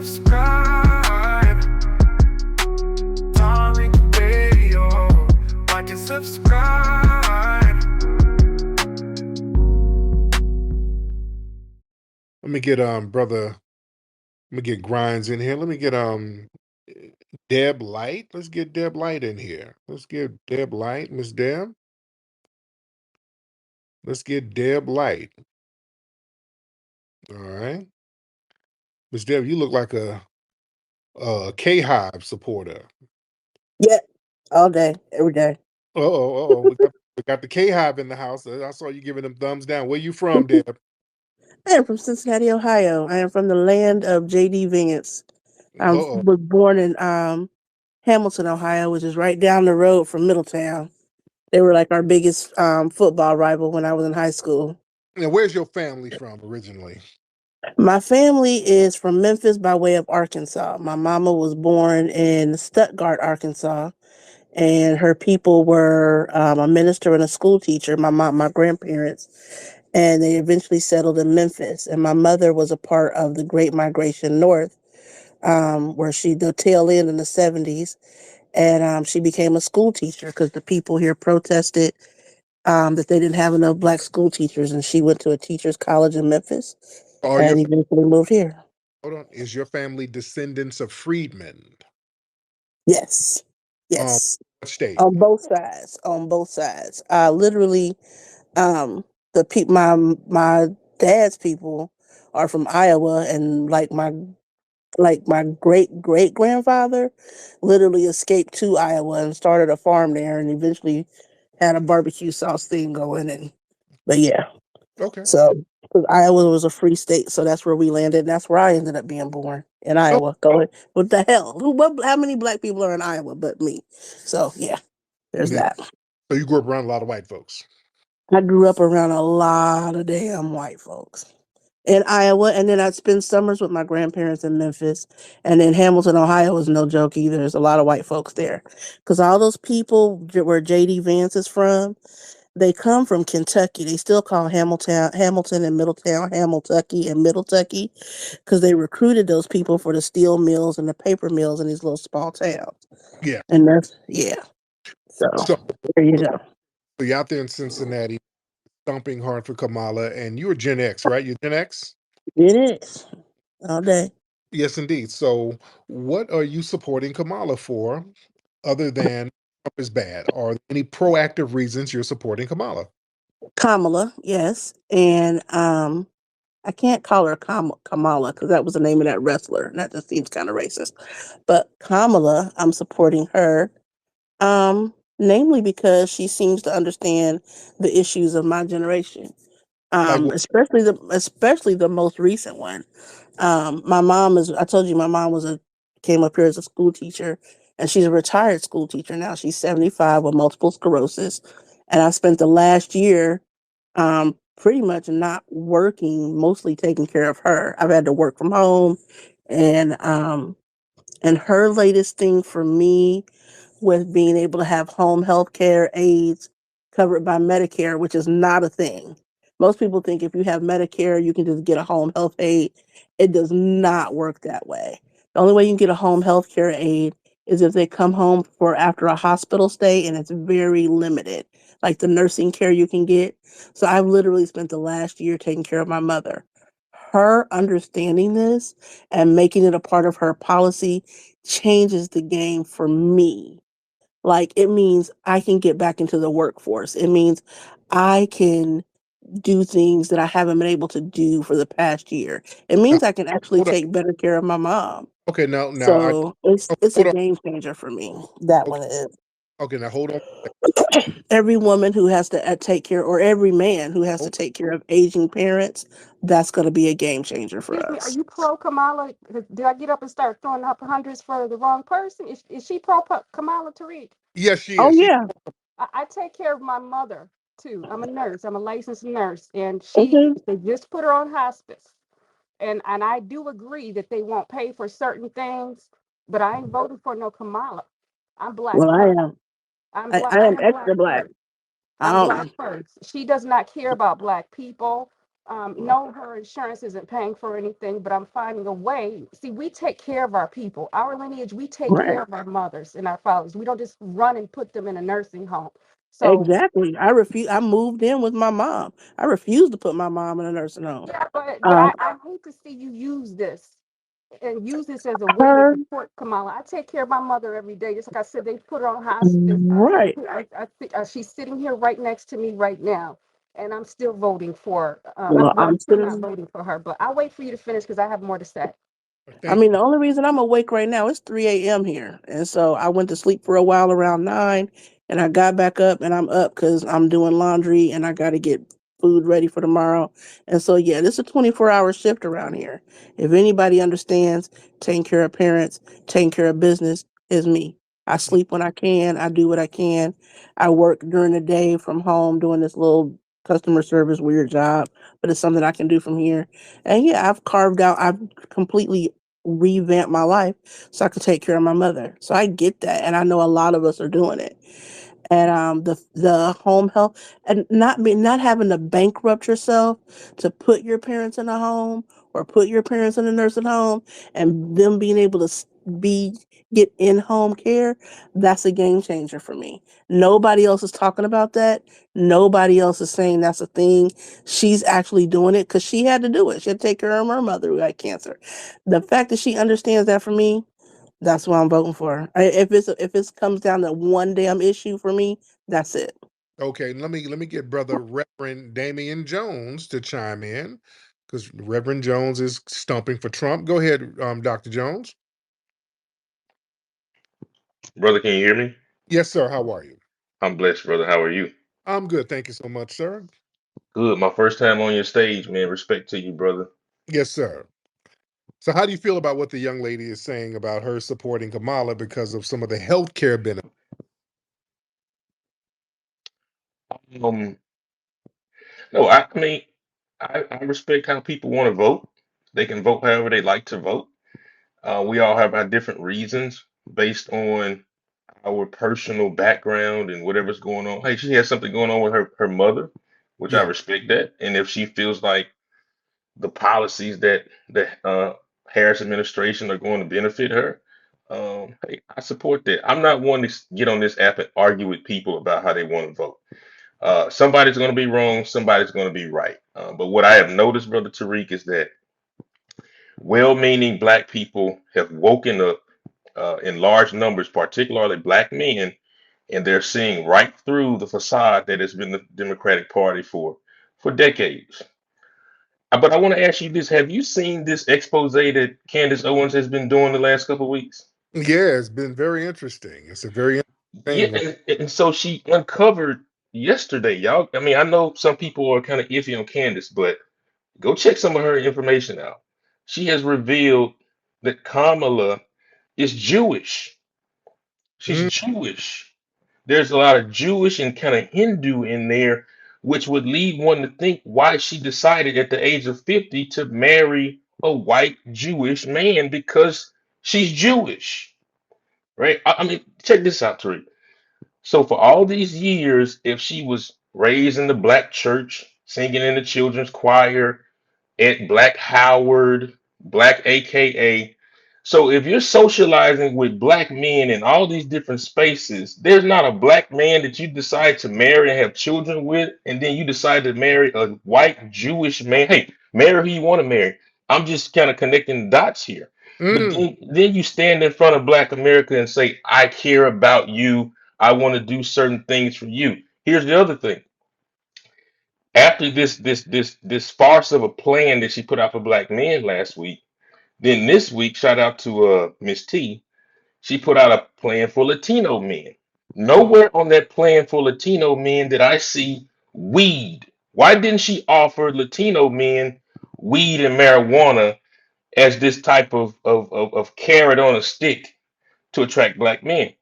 subscribe. Tariq Radio. Watch and subscribe. Let me get brother. Let me get Grinds in here. Let me get Deb Light. Let's get Deb Light in here. Let's get Deb Light, Miss Deb. Let's get Deb Light. All right, Miss Deb, you look like a K Hive supporter. Yeah, all day, every day. Oh, we got the K Hive in the house. I saw you giving them thumbs down. Where you from, Deb? I am from Cincinnati, Ohio. I am from the land of J.D. Vance. I Oh, was born in Hamilton, Ohio, which is right down the road from Middletown. They were like our biggest football rival when I was in high school. and where's your family from originally? My family is from Memphis by way of Arkansas. My mama was born in Stuttgart, Arkansas, and her people were a minister and a school teacher. My grandparents, and they eventually settled in Memphis. And my mother was a part of the Great Migration North, where the tail end in the 70s, and she became a school teacher because the people here protested that they didn't have enough black school teachers, and she went to a teachers college in Memphis Are your and eventually moved here. hold on? Is your family descendants of freedmen? Yes, Um, yes, what state? on both sides. On both sides. Literally, um, my dad's people are from Iowa, and like my great great grandfather literally escaped to Iowa and started a farm there, and eventually had a barbecue sauce thing going. And but yeah, Okay. so because Iowa was a free state, so that's where we landed, and that's where I ended up being born in Oh, Iowa. Going, what the hell? How many black people are in Iowa but me? So yeah, there's yeah. that. So you grew up around a lot of white folks. I grew up around a lot of damn white folks in Iowa, and then I'd spend summers with my grandparents in Memphis, and then Hamilton, Ohio was no joke either. There's a lot of white folks there because all those people where JD Vance is from, they come from Kentucky. They still call Hamilton and Middletown Hamiltucky and Middletucky because they recruited those people for the steel mills and the paper mills in these little small towns. Yeah. And that's yeah. So So, there you go. so you're out there in Cincinnati, stomping hard for Kamala, and you're Gen X, right? You're Gen X. It is all day. Yes, indeed. So, what are you supporting Kamala for, other than Trump is bad? Are there any proactive reasons you're supporting Kamala? Kamala, yes, and I can't call her Kamala because that was the name of that wrestler, and that just seems kind of racist. But Kamala, I'm supporting her, namely because she seems to understand the issues of my generation, Like, what? especially the most recent one. My mom is. I told you my mom came up here as a school teacher, and she's a retired school teacher now. She's 75 with multiple sclerosis, and I spent the last year pretty much not working, mostly taking care of her. I've had to work from home, and her latest thing for me with being able to have home health care aides covered by Medicare, which is not a thing. Most people think if you have Medicare, you can just get a home health aid. It does not work that way. The only way you can get a home health care aid is if they come home for after a hospital stay, and it's very limited, like the nursing care you can get. So I've literally spent the last year taking care of my mother. Her understanding this and making it a part of her policy changes the game for me. Like, it means I can get back into the workforce. It means I can do things that I haven't been able to do for the past year. It Now, means I can actually hold on. take better care of my mom. Okay, now, So it's a hold on. game changer for me. That Okay, one is. okay, now hold on. Every woman who has to take care, or every man who has to Hold, take care of aging parents, that's going to be a game changer for Excuse me, are us. you pro Kamala? Did I get up and start throwing up hundreds for the wrong person? Is she pro Kamala Tariq? yes, she Oh is. She. yeah. I take care of my mother too. I'm a nurse. I'm a licensed nurse, and Okay. they just put her on hospice. And I do agree that they won't pay for certain things, but I ain't voting for no Kamala. I'm black Well, I first. am. I'm I, black. I I am am black extra black. first. I'm black Um. first. She does not care about black people. No, her insurance isn't paying for anything, but I'm finding a way. See, we take care of our people, our lineage. We take Right. care of our mothers and our fathers. We don't just run and put them in a nursing home. So Exactly. I refuse. I moved in with my mom. I refuse to put my mom in a nursing home. yeah, but Um, I hate to see you use this and use this as a way to her support Kamala. I take care of my mother every day. Just like I said, they put her on hospice. right. She's sitting here right next to me right now, and I'm still voting for. Well, I'm I'm still not sitting. voting for her, but I'll wait for you to finish because I have more to say. I Thank mean, the only reason I'm awake right now is 3 a.m. here. And so I went to sleep for a while around 9 and I got back up and I'm up because I'm doing laundry and I got to get food ready for tomorrow. And so, yeah, this is a 24-hour shift around here. If anybody understands taking care of parents, taking care of business, is me. I you. sleep when I can. I do what I can. I work during the day from home doing this little customer service weird job, but it's something I can do from here. And yeah, I've completely revamp my life so I could take care of my mother. So I get that, and I know a lot of us are doing it. And the home health and not having to bankrupt yourself to put your parents in a home or put your parents in a nursing home and them being able to be get in home care, that's a game changer for me. Nobody else is talking about that. Nobody else is saying that's a thing. She's actually doing it because she had to do it. She had to take care of her mother who had cancer. The fact that she understands that for me, that's what I'm voting for. If it comes down to one damn issue for me, that's it. Okay, let me get brother Reverend Damian Jones to chime in because Reverend Jones is stumping for Trump. Go ahead, Dr. Jones. Brother, can you hear me? Yes, sir. How are you? I'm blessed, brother. How are you? I'm good. Thank you so much, sir. Good. My first time on your stage, man. Respect to you, brother. Yes, sir. So, how do you feel about what the young lady is saying about her supporting Kamala because of some of the health care benefits? Um, no, I mean, I respect how people want to vote. They can vote however they like to vote. We all have our different reasons based on our personal background and whatever's going on. Hey, she has something going on with her mother, which I Yeah. respect that. And if she feels like the policies that the Harris administration are going to benefit her. Hey, I support that. I'm not one to get on this app and argue with people about how they want to vote. Somebody's going to be wrong, somebody's going to be right. But what I have noticed, Brother Tariq, is that well meaning black people have woken up in large numbers, particularly black men, and they're seeing right through the facade that has been the Democratic Party for decades. But I want to ask you this: have you seen this expose that Candace Owens has been doing the last couple of weeks? Yeah, it's been very interesting. It's a very Yeah, interesting thing. and so she uncovered yesterday, y'all. I mean, I know some people are kind of iffy on Candace, but go check some of her information out. She has revealed that Kamala is Jewish. She's Mm, Jewish. There's a lot of Jewish and kind of Hindu in there, which would lead one to think why she decided at the age of 50 to marry a white Jewish man because she's Jewish, right? I mean, check this out, Tariq. So for all these years, if she was raised in the black church, singing in the children's choir, at Black Howard, Black AKA. So if you're socializing with black men in all these different spaces, there's not a black man that you decide to marry and have children with, and then you decide to marry a white Jewish man. Hey, marry who you want to marry. I'm just kind of connecting the dots here. But mm, then you stand in front of Black America and say, I care about you. I want to do certain things for you. Here's the other thing after this farce of a plan that she put out for black men last week, then this week, shout out to Miss T, she put out a plan for Latino men. Nowhere on that plan for Latino men did I see weed. Why didn't she offer Latino men weed and marijuana as this type of carrot on a stick to attract black men?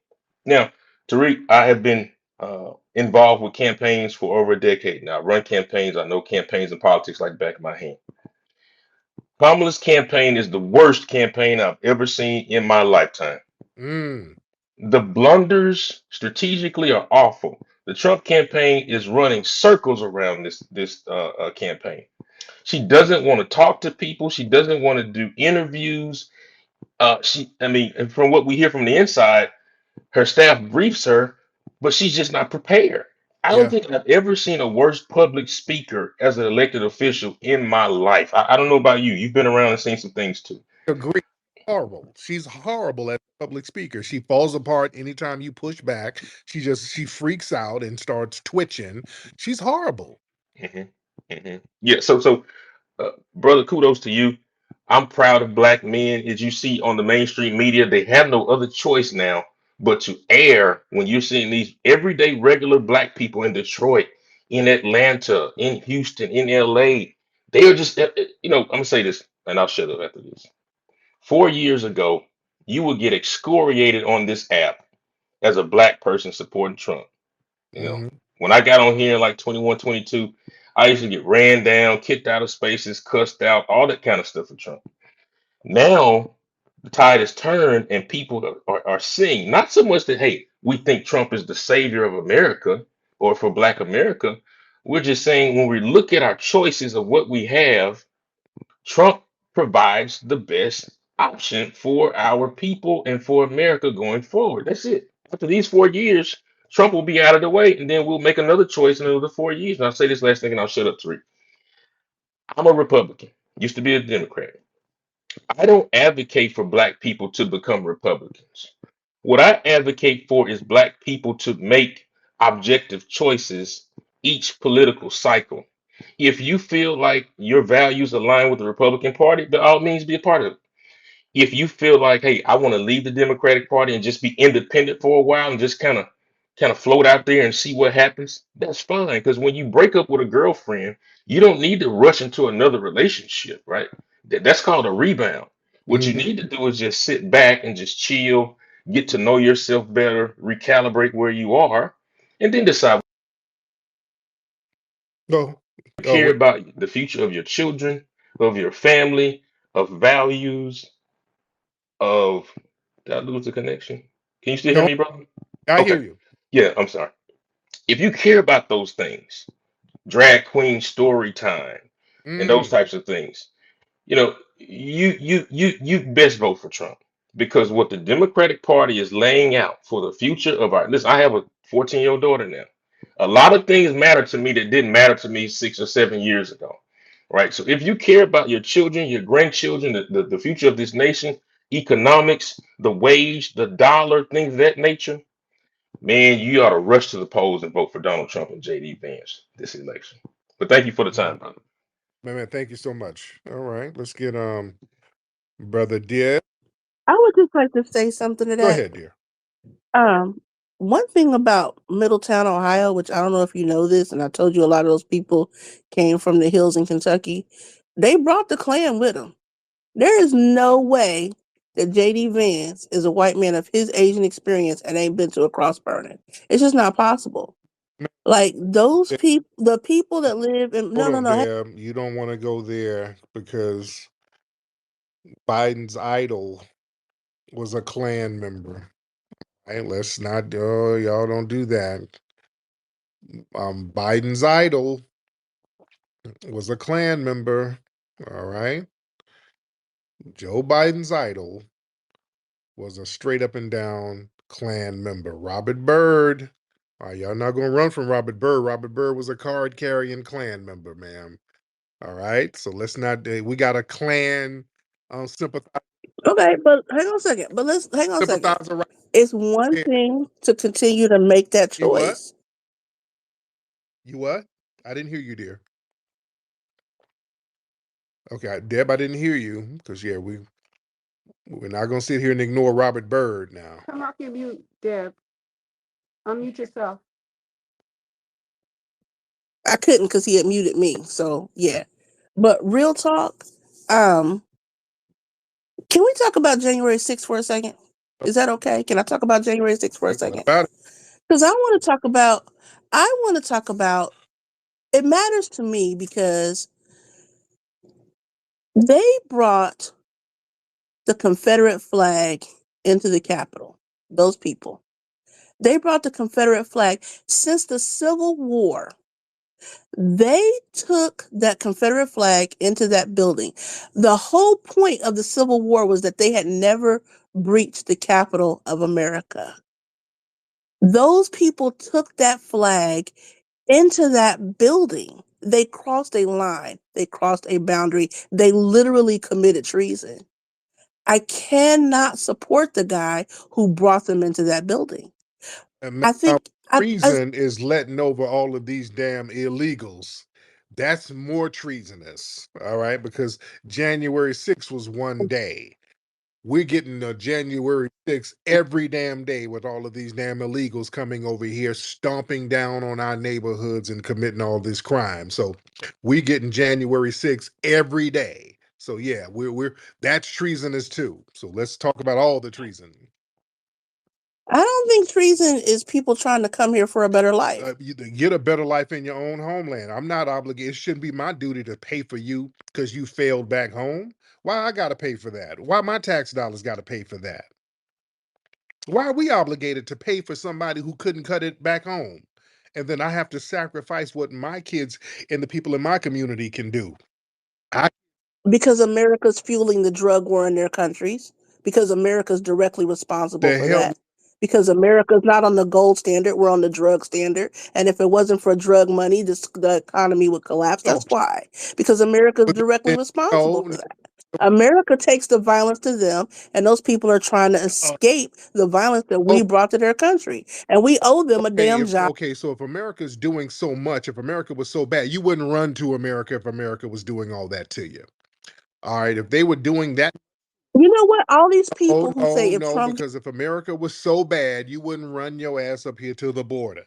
Now, Tariq, I have been involved with campaigns for over a decade now. I run campaigns. I know campaigns and politics like the back of my hand. Kamala's campaign is the worst campaign I've ever seen in my lifetime. mm. The blunders strategically are awful. The Trump campaign is running circles around this campaign. She doesn't want to talk to people. She doesn't want to do interviews. I mean, and from what we hear from the inside, her staff briefs her, but she's just not prepared. I don't Yeah, think I've ever seen a worse public speaker as an elected official in my life. I don't know about you. You've been around and seen some things too. agree. Horrible. She's horrible as a public speaker. She falls apart anytime you push back. She freaks out and starts twitching. She's horrible. Hmm. Yeah. Brother, kudos to you. I'm proud of black men. As you see on the mainstream media, they have no other choice now but to air when you're seeing these everyday regular black people in Detroit, in Atlanta, in Houston, in LA. They are just, I'm gonna say this, and I'll shut up after this. 4 years ago, you would get excoriated on this app as a black person supporting Trump. You know, Hmm. when I got on here in like 21, 22, I used to get ran down, kicked out of spaces, cussed out, all that kind of stuff for Trump. Now the tide has turned and people are seeing not so much that, hey, we think Trump is the savior of America or for Black America. We're just saying when we look at our choices of what we have, Trump provides the best option for our people and for America going forward. That's it. After these 4 years, Trump will be out of the way, and then we'll make another choice in another 4 years. And I'll say this last thing and I'll shut up, Tariq. I'm a Republican, used to be a Democrat. I don't advocate for black people to become Republicans. What I advocate for is black people to make objective choices each political cycle. If you feel like your values align with the Republican Party, by all means be a part of it. If you feel like, hey, I want to leave the Democratic Party and just be independent for a while and just kind of float out there and see what happens, that's fine. Because when you break up with a girlfriend, you don't need to rush into another relationship, right? That's called a rebound. What you Hmm. need to do is just sit back and just chill, get to know yourself better, recalibrate where you are, and then decide. Oh, oh, Care about the future of your children, of your family, of values, of did I lose the connection? Can you still hear no, me, brother? I hear Okay. you. Yeah, I'm sorry. If you care about those things, drag queen story time and those Mm, types of things, you best vote for Trump because what the Democratic Party is laying out for the future of our listen, I have a 14-year-old daughter now. A lot of things matter to me that didn't matter to me 6 or 7 years ago. Right. So if you care about your children, your grandchildren, the future of this nation, economics, the wage, the dollar, things of that nature, man, you ought to rush to the polls and vote for Donald Trump and JD Vance this election. But thank you for the time, mm. brother. Man, thank you so much. All right, let's get brother dear. I would just like to say something to Go that. ahead, dear. Um, One thing about Middletown, Ohio, which I don't know if you know this, and I told you a lot of those people came from the hills in Kentucky, they brought the Klan with them. There is no way that JD Vance is a white man of his age and experience and ain't been to a cross burning. It's just not possible. Like those Deb, people, the people that live in hold no, no, on, no. Deb. You don't want to go there because Biden's idol was a Klan member. Right? Let's not. Oh, y'all don't do that. Biden's idol was a Klan member. All right. Joe Biden's idol was a straight up and down Klan member. Robert Byrd. All right, y'all not gonna run from Robert Byrd. Robert Byrd was a card carrying Klan member, ma'am. All right. So let's not. We got a Klan sympathizer. Okay, but hang on a second. But let's hang on a second. Sympathizer right It's one there. thing to continue to make that You what? choice. You what? I didn't hear you, dear. Okay, Deb, I didn't hear you because yeah, we're not gonna sit here and ignore Robert Byrd now. Come off your mute, Deb. Unmute yourself. I couldn't because he had muted me. So yeah. But real talk, um, can we talk about January 6th for a second? Is that okay? Can I talk about January 6th for a What second? about it? Because I want to talk about it matters to me because they brought the Confederate flag into the Capitol. Those people. They brought the Confederate flag since the Civil War. They took that Confederate flag into that building. The whole point of the Civil War was that they had never breached the capital of America. Those people took that flag into that building. They crossed a line, they crossed a boundary, they literally committed treason. I cannot support the guy who brought them into that building. And I now, think treason is letting over all of these damn illegals. That's more treasonous, all right? Because January 6th was one day. We're getting a January 6th every damn day with all of these damn illegals coming over here, stomping down on our neighborhoods and committing all this crime. So we're getting January 6th every day. So yeah, we're that's treasonous too. So let's talk about all the treason. I don't think treason is people trying to come here for a better life. You get a better life in your own homeland. I'm not obligated. It shouldn't be my duty to pay for you because you failed back home. Why I got to pay for that? Why my tax dollars got to pay for that? Why are we obligated to pay for somebody who couldn't cut it back home? And then I have to sacrifice what my kids and the people in my community can do. I Because America's fueling the drug war in their countries, because America's directly responsible the for hell. that. Because America's not on the gold standard, we're on the drug standard. And if it wasn't for drug money, the economy would collapse. Oh, That's why. Because America's but directly responsible no, for that. America takes the violence to them, and those people are trying to escape the violence that we brought to their country. And we owe them a damn job. okay, so if America's doing so much, if America was so bad, you wouldn't run to America if America was doing all that to you. All right, if they were doing that. You know what? All these Oh, people who no, say if no, Trump because if America was so bad, you wouldn't run your ass up here to the border.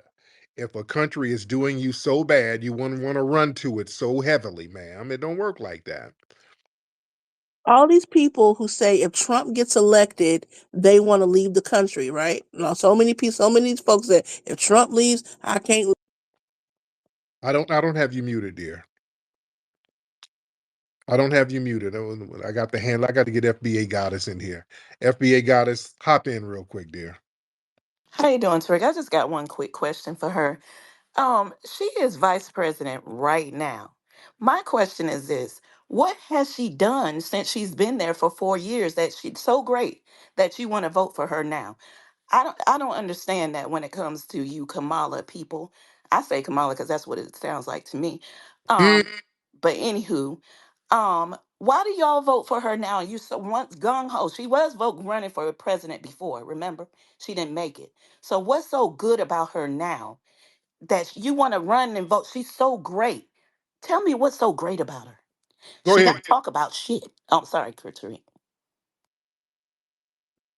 If a country is doing you so bad, you wouldn't want to run to it so heavily, ma'am. It don't work like that. all these people who say if Trump gets elected, they want to leave the country, right? Now, so many people, so many folks that if Trump leaves, I can't leave. I don't have you muted, dear. I don't have you muted. I got the handle. I got to get FBA Goddess in here. FBA Goddess, hop in real quick, dear. How you doing, Tariq? I just got one quick question for her. She is vice president right now. My question is this: what has she done since she's been there for 4 years that she's so great that you want to vote for her now? I don't understand that when it comes to you, Kamala people. I say Kamala because that's what it sounds like to me. Mm, Um, but anywho, why do y'all vote for her now? You so once gung ho. She was vote running for president before. Remember, she didn't make it. So what's so good about her now that you want to run and vote? She's so great. Tell me what's so great about her. Go She ahead. don't talk about shit. Oh, sorry, Katrina.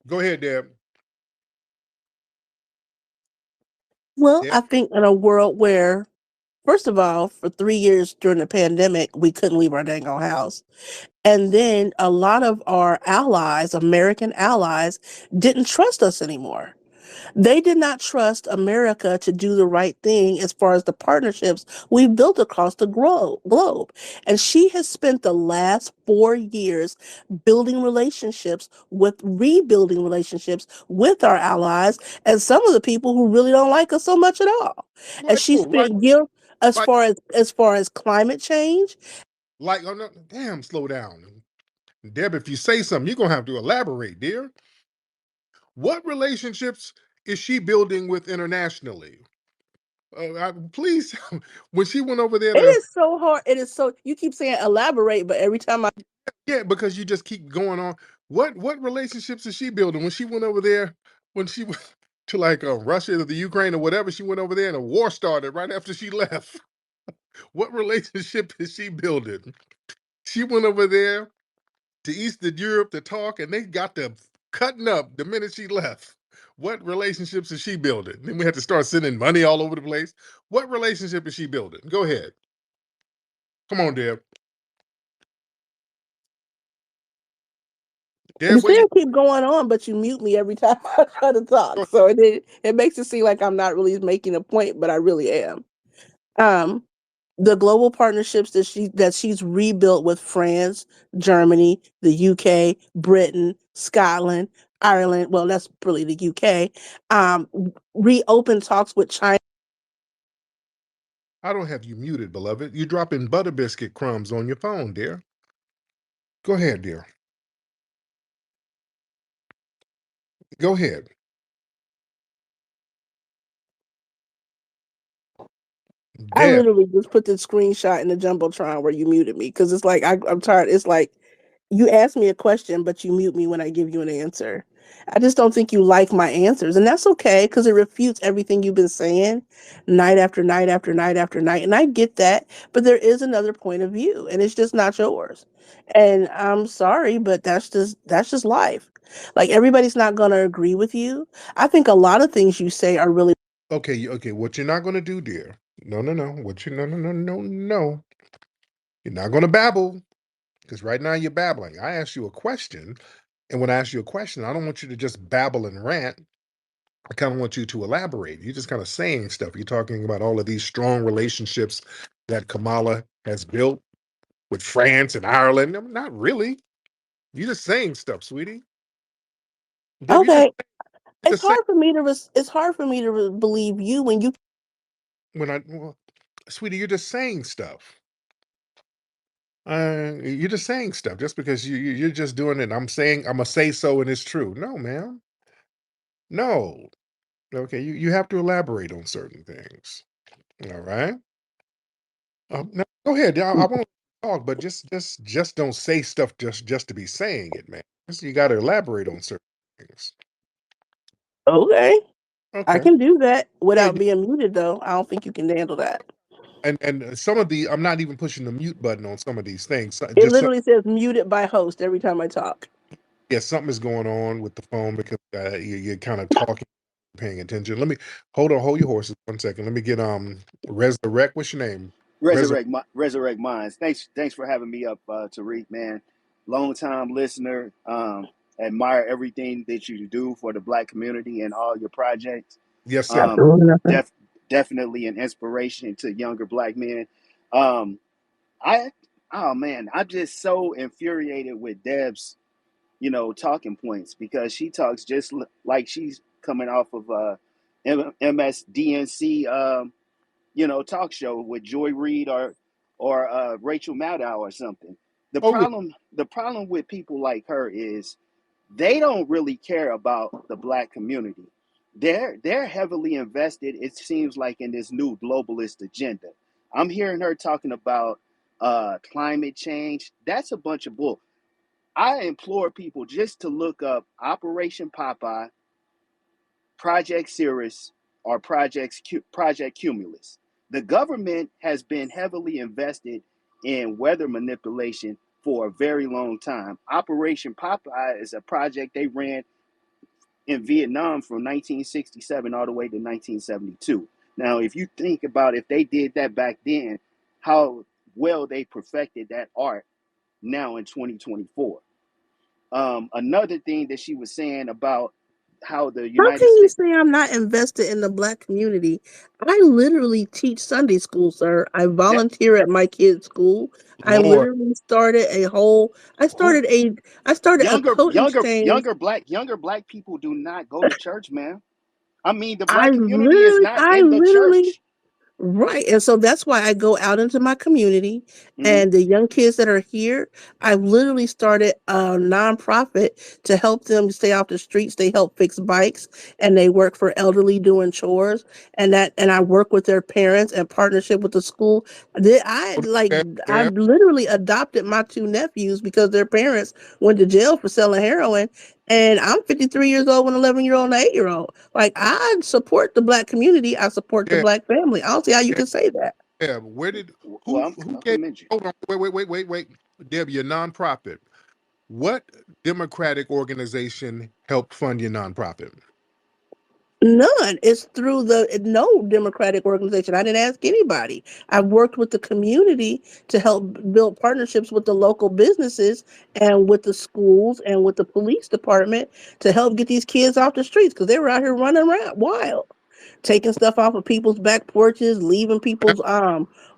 Go ahead, Deb. Well, Deb. I think in a world where, first of all, for 3 years during the pandemic, we couldn't leave our dang old house. And then a lot of our allies, American allies, didn't trust us anymore. They did not trust America to do the right thing as far as the partnerships we've built across the globe. And she has spent the last 4 years building relationships rebuilding relationships with our allies and some of the people who really don't like us so much at all. And Like she who? spent years as Like, far as climate change. oh no, damn, slow down. Deb, if you say something, you're gonna have to elaborate, dear. What relationships is she building with internationally? Please, when she went over there It to, is so hard. It is so you keep saying elaborate, but every time I yeah, because you just keep going on. What relationships is she building when she went over there? When she went to like Russia or the Ukraine or whatever, she went over there and a war started right after she left. What relationship is she building? She went over there to Eastern Europe to talk, and they got to cutting up the minute she left. What relationships is she building? Then we had to start sending money all over the place. What relationship is she building? Go ahead. Come on, Deb. you Deb, what you still keep going on, but you mute me every time I try to talk. So it makes it seem like I'm not really making a point, but I really am. Um, the global partnerships that she's rebuilt with France, Germany, the UK, Britain, Scotland, Ireland. Well, that's really the UK. Reopened talks with China. I don't have you muted, beloved. You're dropping butter biscuit crumbs on your phone, dear. Go ahead, dear. Go ahead. I Deb. literally just put the screenshot in the jumbotron where you muted me because it's like I'm tired. It's like you ask me a question, but you mute me when I give you an answer. I just don't think you like my answers, and that's okay because it refutes everything you've been saying night after night after night after night. And I get that, but there is another point of view, and it's just not yours. And I'm sorry, but that's just life. Like everybody's not going to agree with you. I think a lot of things you say are really Okay, okay. What you're not going to do, dear? No, no, no. What you? No, no, no, no, no. You're not going to babble because right now you're babbling. I asked you a question, and when I ask you a question, I don't want you to just babble and rant. I kind of want you to elaborate. You're just kind of saying stuff. You're talking about all of these strong relationships that Kamala has built with France and Ireland. No, not really. You're just saying stuff, sweetie. Deb, okay. you're just saying It's hard for me to believe you when you well, sweetie, you're just saying stuff. You're just saying stuff just because you're just doing it. I'm saying I'm gonna say so and it's true. No, ma'am. No. Okay, you have to elaborate on certain things. All right. Now, go ahead. I want to talk, but just don't say stuff just to be saying it, man. You got to elaborate on certain things. okay. I Okay. can do that Yeah. without being muted, though. I don't think you can handle that. And some of the I'm not even pushing the mute button on some of these things. It Just literally says muted by host every time I talk. yeah, something is going on with the phone because you're kind of talking, paying attention. Let me hold your horses 1 second. Let me get Resurrect. What's your name? Resurrect. Resurrect minds. Thanks for having me up, Tariq, man. Long time listener. Admire everything that you do for the Black community and all your projects. Yes, sir. Um, Absolutely nothing. def, Definitely an inspiration to younger Black men. Um, I oh man, I'm just so infuriated with Deb's talking points because she talks just like she's coming off of MSDNC talk show with Joy Reid or Rachel Maddow or something. Oh yeah. The problem with people like her is they don't really care about the Black community. They're heavily invested, it seems like, in this new globalist agenda. I'm hearing her talking about climate change. That's a bunch of bull. I implore people just to look up Operation Popeye, Project Cirrus, or Project Cumulus. The government has been heavily invested in weather manipulation for a very long time. Operation Popeye is a project they ran in Vietnam from 1967 all the way to 1972. Now, if you think about if they did that back then, how well they perfected that art now in 2024. Another thing that she was saying about how the How United can you States, say I'm not invested in the Black community? I literally teach Sunday school, sir. I that volunteer at my kids' school. I Lord. literally started a whole. who I started a coat exchange. younger black people do not go to church, man. I mean, the Black community is not I in the literally church. Right. And so that's why I go out into my community Hmm. and the young kids that are here, I've literally started a nonprofit to help them stay off the streets. They help fix bikes and they work for elderly doing chores and I work with their parents in partnership with the school. Okay, I Deb. literally adopted my two nephews because their parents went to jail for selling heroin. And I'm 53 years old, an 11-year-old and an 8-year-old. Like I support the Black community. I support the Deb, Black family. I don't see how you Deb, can say that. Deb, where did Well, I'm who gave commend you. hold on, wait. Deb, your nonprofit. What democratic organization helped fund your nonprofit? None. It's through the no democratic organization. I didn't ask anybody. I've worked with the community to help build partnerships with the local businesses and with the schools and with the police department to help get these kids off the streets because they were out here running around wild, taking stuff off of people's back porches, leaving people's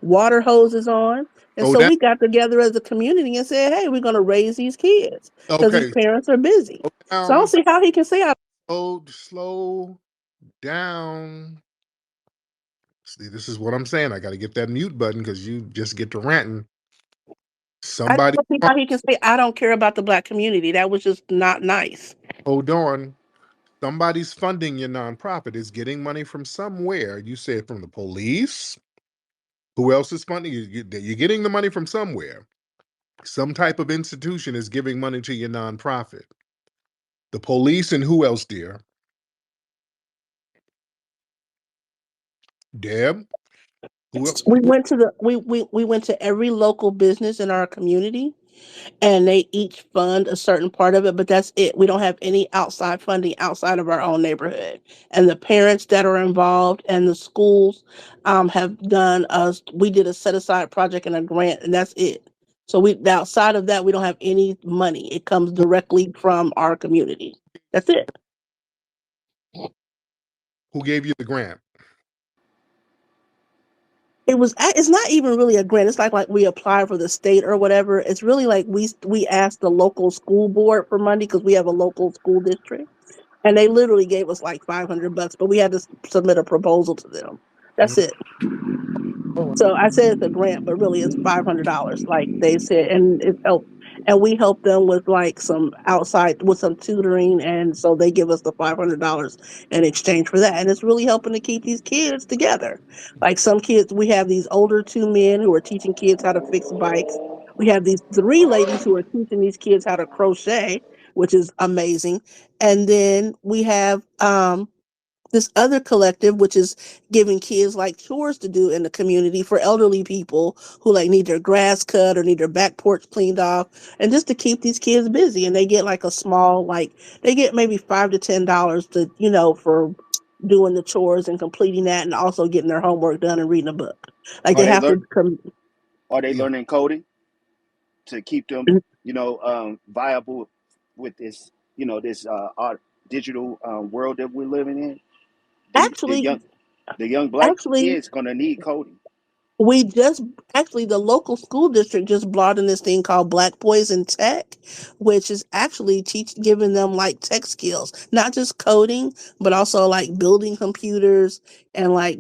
water hoses on. And Oh, so that we got together as a community and said, "Hey, we're going to raise these kids because these okay. parents are busy." Slow So I don't down, see how he can say I slow down, See, this is what I'm saying. I got to get that mute button because you just get to ranting. I Somebody, don't see how he can say I don't care about the black community. That was just not nice. hold on. Somebody's funding your nonprofit. Is getting money from somewhere. You said from the police. Who else is funding you? You're getting the money from somewhere. Some type of institution is giving money to your nonprofit. The police and who else, dear? Deb? Who else? We went to the we went to every local business in our community, and they each fund a certain part of it, but that's it. We don't have any outside funding outside of our own neighborhood. And the parents that are involved and the schools have done us. We did a set aside project and a grant, and that's it. So we outside of that, we don't have any money. It comes directly from our community. That's it. Who gave you the grant? It's not even really a grant. It's like we apply for the state or whatever. It's really like we asked the local school board for money because we have a local school district, and they literally gave us like $500, but we had to submit a proposal to them. That's it. Oh, So I said it's a grant, but really it's $500, like they said, and it helped. And we help them with like some outside with some tutoring, and so they give us the $500 in exchange for that, and it's really helping to keep these kids together. Like some kids, we have these older two men who are teaching kids how to fix bikes. We have these three ladies who are teaching these kids how to crochet, which is amazing. And then we have this other collective which is giving kids like chores to do in the community for elderly people who like need their grass cut or need their back porch cleaned off, and just to keep these kids busy. And they get like a small, like they get maybe $5 to $10 to, for doing the chores and completing that, and also getting their homework done and reading a book. Like Are they they have to learn? come. Are they yeah. learning coding to keep them, viable with this, this art digital world that we're living in? The the actually young the young black actually kids gonna need coding. We just actually the local school district just brought in this thing called Black Boys in Tech, which is actually giving them like tech skills, not just coding, but also like building computers and like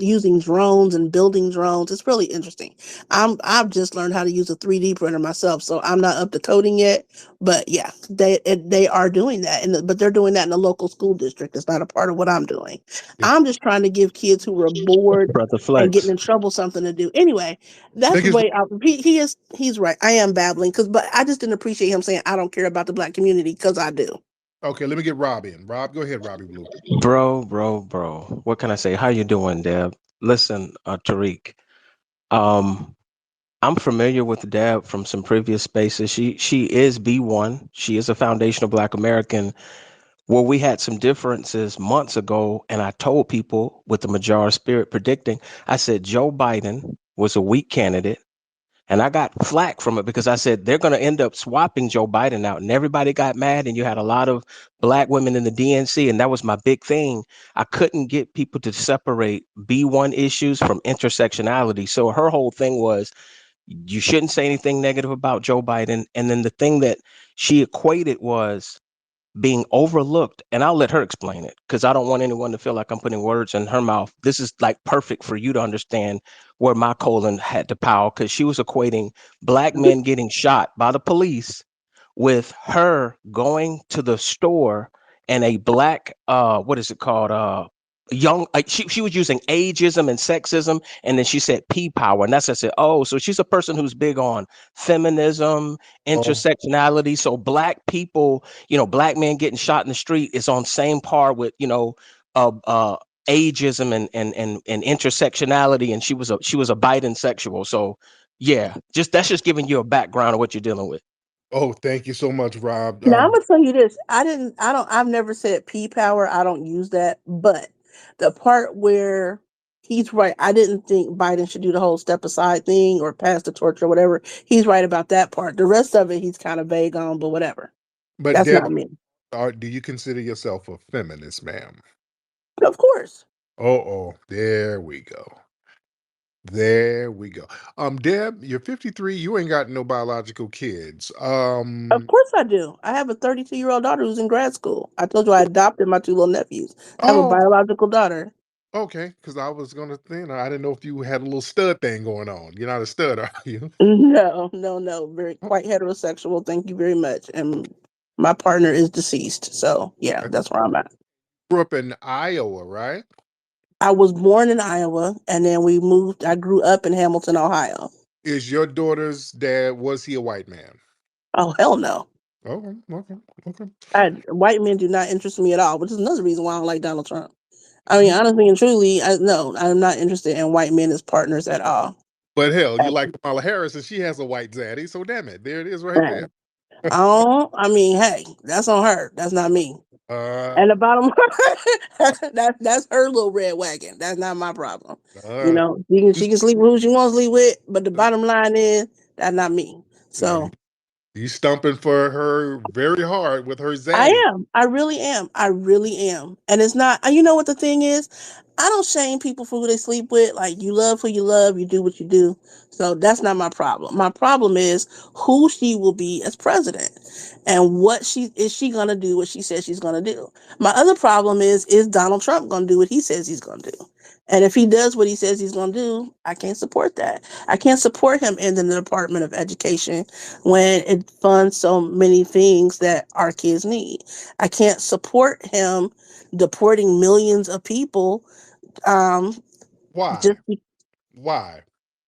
using drones and building drones. It's really interesting. I've just learned how to use a 3D printer myself, so I'm not up to coding yet. But yeah, they are doing that, but they're doing that in the local school district. It's not a part of what I'm doing. Yeah. I'm just trying to give kids who are bored Brother and getting Flex. in trouble something to do. Anyway, that's Think it's way out. He's right. I am babbling but I just didn't appreciate him saying I don't care about the black community because I do. okay. Let me get Rob in. Rob, go ahead, Robbie Blue. Bro. What can I say? How you doing, Deb? Listen, Tariq. Um, I'm familiar with Deb from some previous spaces. She is B1. She is a foundational Black American. Where we had some differences months ago, and I told people with the Major spirit predicting, I said Joe Biden was a weak candidate. And I got flack from it because I said they're going to end up swapping Joe Biden out. And everybody got mad. And you had a lot of Black women in the DNC. And that was my big thing. I couldn't get people to separate B1 issues from intersectionality. So her whole thing was you shouldn't say anything negative about Joe Biden. And then the thing that she equated was being overlooked, and I'll let her explain it because I don't want anyone to feel like I'm putting words in her mouth. This is like perfect for you to understand where my colon had to power, because she was equating Black men getting shot by the police with her going to the store and a Black what is it called, young, she was using ageism and sexism, and then she said P power, and that's, I said, oh, so she's a person who's big on feminism, Oh, intersectionality. So Black people, Black men getting shot in the street is on same par with uh, uh ageism and intersectionality, and she was a Biden sexual. So yeah, that's just giving you a background of what you're dealing with. oh, thank you so much, Rob. Now I'm gonna tell you this. I've never said P power. I don't use that. But the part where he's right, I didn't think Biden should do the whole step aside thing or pass the torch or whatever. He's right about that part. The rest of it he's kind of vague on, but whatever. But That's Deb, not me. do you consider yourself a feminist, ma'am? Of course. There we go. There we go. Deb, you're 53. You ain't got no biological kids. Of course I do. I have a 32-year-old daughter who's in grad school. I told you I adopted my two little nephews. I have a Oh, biological daughter. Okay, because I was gonna think I didn't know if you had a little stud thing going on. You're not a stud, are you? No, no, no. Very Oh, quite heterosexual. Thank you very much. And my partner is deceased. So yeah, I that's where I'm at. grew up in Iowa, right? I was born in Iowa and then we moved. I grew up in Hamilton, Ohio. Is your daughter's dad, was he a white man? Oh hell no. Okay, okay, okay. White men do not interest me at all, which is another reason why I don't like Donald Trump. I mean, Mm. honestly and truly, no, I'm not interested in white men as partners at all. But hell, you At- like Kamala Harris and she has a white daddy, so damn it, there it is right at- there. Oh, I mean, hey, that's on her. That's not me. Uh, And the bottom that's her little red wagon. That's not my problem. You uh, know, you, she can sleep with who she wants to sleep with, but the bottom line is that's not me. uh, So you stumping for her very hard with her I zaddy. am. I really am. I really am. And it's not, you know what the thing is? I don't shame people for who they sleep with. Like, you love who you love, you do what you do. So that's not my problem. My problem is who she will be as president and what she going to do what she says she's going to do. My other problem is Donald Trump going to do what he says he's going to do? And if he does what he says he's going to do, I can't support that. I can't support him in the Department of Education when it funds so many things that our kids need. I can't support him deporting millions of people um, just Why? Why?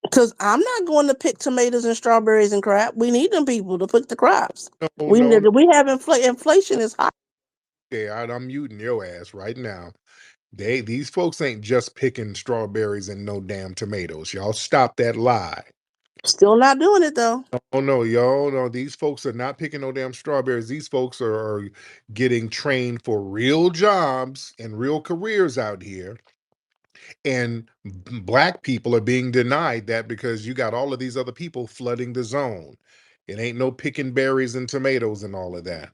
because I'm not going to pick tomatoes and strawberries and crap. We need them people to pick the crops. No, no, no. We have inflation is high. Okay, I'm muting your ass right now. These folks ain't just picking strawberries and no damn tomatoes. Y'all stop that lie. Still not doing it though. Oh no, y'all no, these folks are not picking no damn strawberries. These folks are getting trained for real jobs and real careers out here. And black people are being denied that because you got all of these other people flooding the zone. It ain't no picking berries and tomatoes and all of that.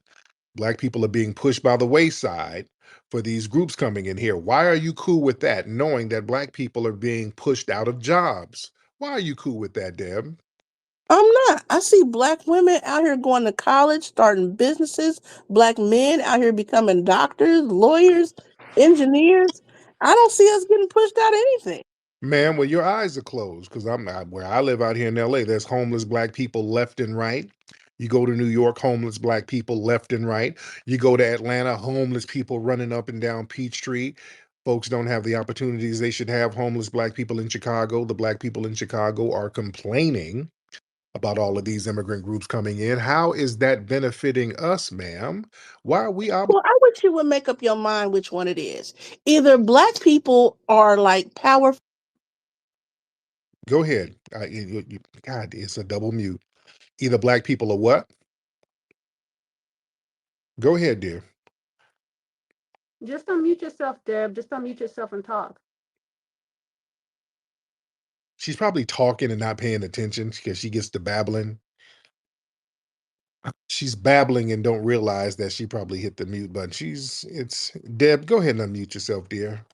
Black people are being pushed by the wayside for these groups coming in here. Why are you cool with that, knowing that black people are being pushed out of jobs? Why are you cool with that, Deb? I'm not. I see black women out here going to college, starting businesses, black men out here becoming doctors, lawyers, engineers. I don't see us getting pushed out of anything. Man, well, your eyes are closed because I'm not where I live out here in LA. There's homeless black people left and right. You go to New York, homeless black people left and right. You go to Atlanta, homeless people running up and down Peachtree. Folks don't have the opportunities they should have. Homeless black people in Chicago. The black people in Chicago are complaining about all of these immigrant groups coming in. How is that benefiting us, ma'am? Why are we obligated? Well, I wish you would make up your mind which one it is. Either black people are like powerful. Go ahead. God, it's a double mute. Either black people or what? Go ahead, dear. Just unmute yourself, Deb. Just unmute yourself and talk. She's probably talking and not paying attention because she gets to babbling. She's babbling and don't realize that she probably hit the mute button. It's Deb. Go ahead and unmute yourself, dear.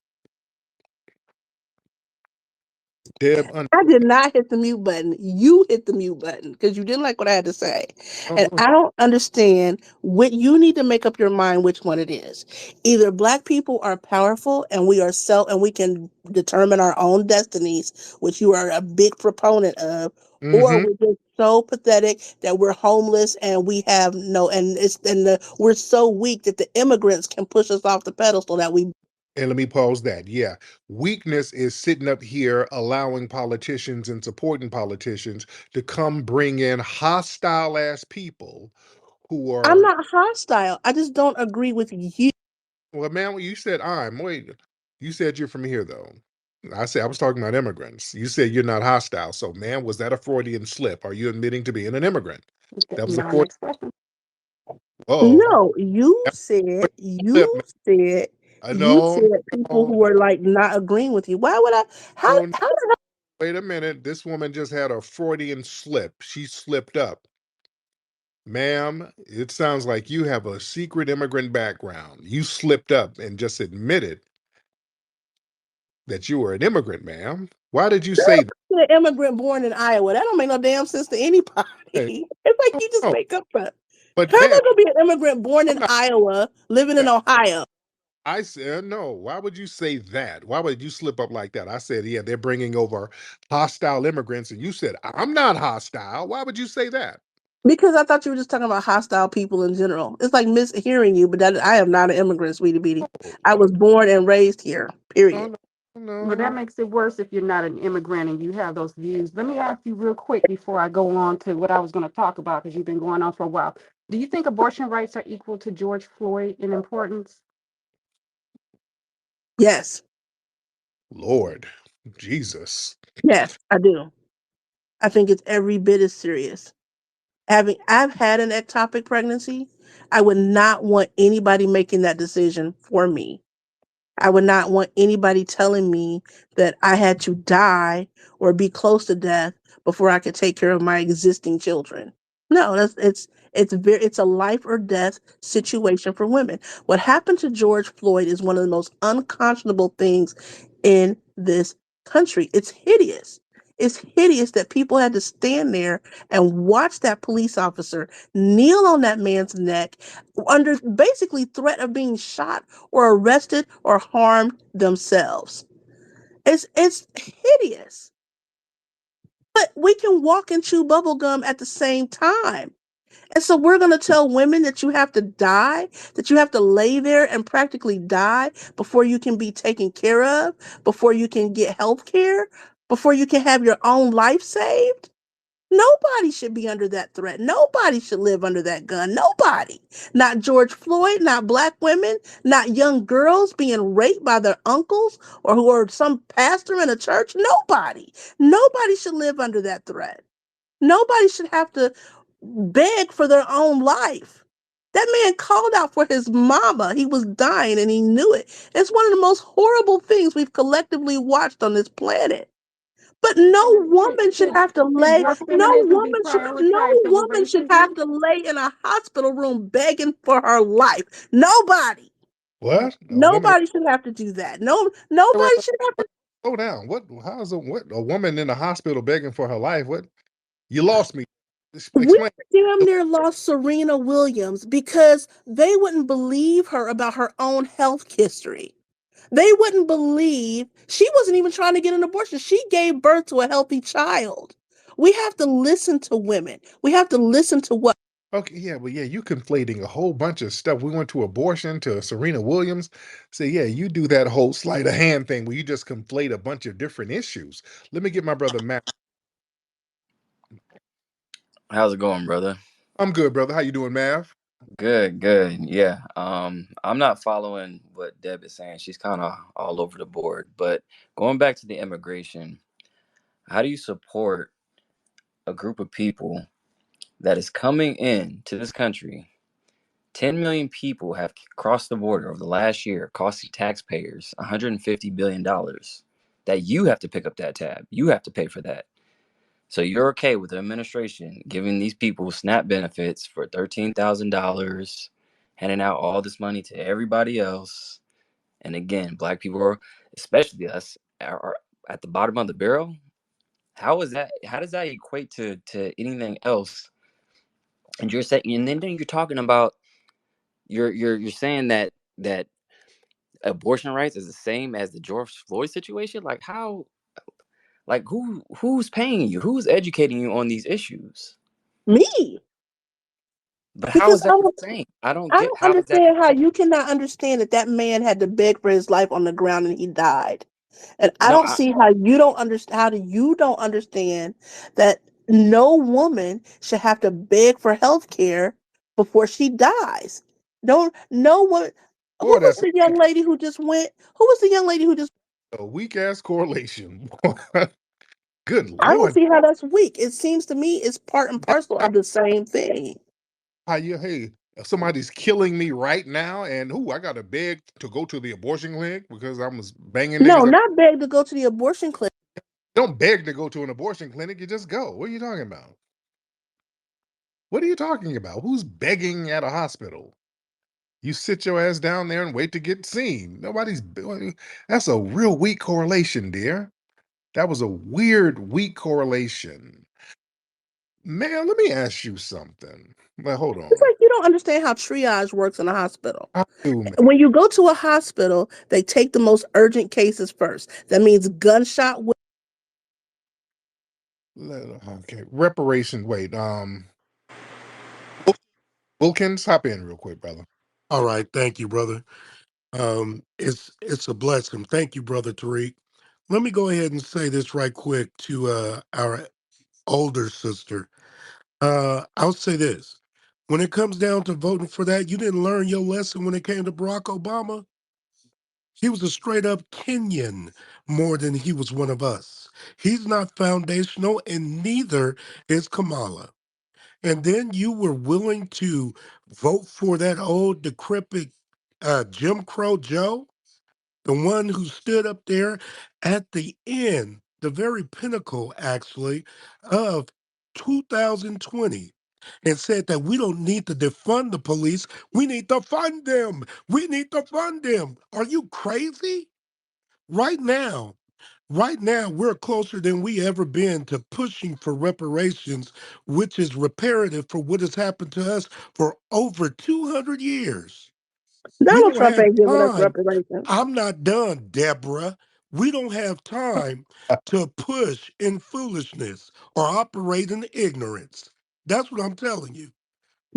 Deb, I did not hit the mute button. You hit the mute button because you didn't like what I had to say. oh, And go I don't understand what you need to make up your mind which one it is. Either black people are powerful and we can determine our own destinies, which you are a big proponent of, or Mm-hmm. we're just so pathetic that we're homeless and we have no we're so weak that the immigrants can push us off the pedestal that we. And let me pause that. Yeah. Weakness is sitting up here allowing politicians and supporting politicians to come bring in hostile ass people who I'm are, not hostile. I just don't agree with you. well, man, you said wait, you said you're from here though. I said I was talking about immigrants. You said you're not hostile. So, man, was that a Freudian slip? Are you admitting to being an immigrant? Okay, That was a now, Freudian. next question. Oh, No, that was a slip, man. you No, said people no, who are like not agreeing with you. Why would I? no, no. How did Wait a minute. This woman just had a Freudian slip. She slipped up. Ma'am, it sounds like you have a secret immigrant background. You slipped up and just admitted that you were an immigrant, ma'am. Why did you say that? an immigrant born in Iowa? That don't make no damn sense to anybody. Hey, It's like no, you just no. make up stuff. But How am ma'am, I gonna be an immigrant born I'm in not. Iowa, living in Ohio? I said, no, why would you say that? Why would you slip up like that? I said, yeah, they're bringing over hostile immigrants. And you said, I'm not hostile. Why would you say that? Because I thought you were just talking about hostile people in general. It's like mishearing you, but that I am not an immigrant, sweetie beatie. Oh, I was born and raised here. no, Period. no, no, Well, that no. makes it worse if you're not an immigrant and you have those views. Let me ask you real quick before I go on to what I was going to talk about because you've been going on for a while. Do you think abortion rights are equal to George Floyd in importance? Yes. Lord Jesus. Yes, I do. I think it's every bit as serious. I've had an ectopic pregnancy, I would not want anybody making that decision for me. I would not want anybody telling me that I had to die or be close to death before I could take care of my existing children. No, it's a life or death situation for women. What happened to George Floyd is one of the most unconscionable things in this country. It's hideous. It's hideous that people had to stand there and watch that police officer kneel on that man's neck under basically threat of being shot or arrested or harmed themselves. It's hideous. But we can walk and chew bubble gum at the same time. And so we're going to tell women that you have to die, that you have to lay there and practically die before you can be taken care of, before you can get health care, before you can have your own life saved. Nobody should be under that threat. Nobody should live under that gun. Nobody. Not George Floyd, not black women, not young girls being raped by their uncles or who are some pastor in a church. Nobody. Nobody should live under that threat. Nobody should have to beg for their own life. That man called out for his mama. He was dying and he knew it. It's one of the most horrible things we've collectively watched on this planet. But no woman should have to Should lay, your feminism be no prioritized over woman should have racism? to lay in a hospital room begging for her life. Nobody. What? A woman? Nobody should have to do that. No, Wait, wait, nobody wait, should have to. slow down. What? How's a woman in the hospital begging for her life? What? You lost me. We Explain. damn near lost Serena Williams because they wouldn't believe her about her own health history. They wouldn't believe she wasn't even trying to get an abortion. She gave birth to a healthy child. We have to listen to women. We have to listen to what. Okay, yeah, well, yeah, you conflating a whole bunch of stuff. We went to abortion to Serena Williams. So yeah, you do that whole sleight of hand thing where you just conflate a bunch of different issues. Let me get my brother Matt. How's it going, brother? I'm good, brother. How you doing, Mav? Good, good. Yeah. I'm not following what Deb is saying. She's kind of all over the board. But going back to the immigration, how do you support a group of people that is coming in to this country? 10 million people have crossed the border over the last year, costing taxpayers $150 billion. That you have to pick up that tab. You have to pay for that. So you're okay with the administration giving these people SNAP benefits for $13,000, handing out all this money to everybody else. And again, black people, especially us, are at the bottom of the barrel. How is that? How does that equate to anything else? And you're saying, and then you're talking about you're saying that abortion rights is the same as the George Floyd situation. Like how? Like who's paying you? Who's educating you on these issues? Me. But how Because is that the same? I don't I get don't how is that understand the how same? you cannot understand that that man had to beg for his life on the ground and he died. And I No, don't see how you don't understand. How do you don't understand that no woman should have to beg for health care before she dies? Don't no one. Who Boy, was that's the young lady who just went? Who was the young lady who just? a weak ass correlation. Good I don't Lord. see how that's weak. It seems to me it's part and That's parcel not of the same thing. how you, hey, if somebody's killing me right now, and who I gotta beg to go to the abortion clinic because I was banging No, niggas. not beg to go to the abortion clinic. Don't beg to go to an abortion clinic. You just go. What are you talking about? What are you talking about? Who's begging at a hospital? You sit your ass down there and wait to get seen. That's a real weak correlation, dear. That was a weird, weak correlation. Man, let me ask you something. But hold It's on. like you don't understand how triage works in a hospital. I do, man. When you go to a hospital, they take the most urgent cases first. That means gunshot. Okay. Reparation. Wait. Wilkins, hop in real quick, brother. All right, thank you, brother. It's a blessing. Thank you, brother Tariq. Let me go ahead and say this right quick to our older sister. I'll say this: when it comes down to voting for that, you didn't learn your lesson when it came to Barack Obama. He was a straight up Kenyan more than he was one of us. He's not foundational, and neither is Kamala. And then you were willing to vote for that old decrepit Jim Crow Joe, the one who stood up there at the end, the very pinnacle, actually, of 2020, and said that we don't need to defund the police. We need to fund them. We need to fund them. Are you crazy? Right now, right now, we're closer than we ever been to pushing for reparations, which is reparative for what has happened to us for over 200 years. We Donald don't Trump have ain't giving us time. reparations. I'm not done, Deborah. We don't have time to push in foolishness or operate in ignorance. That's what I'm telling you.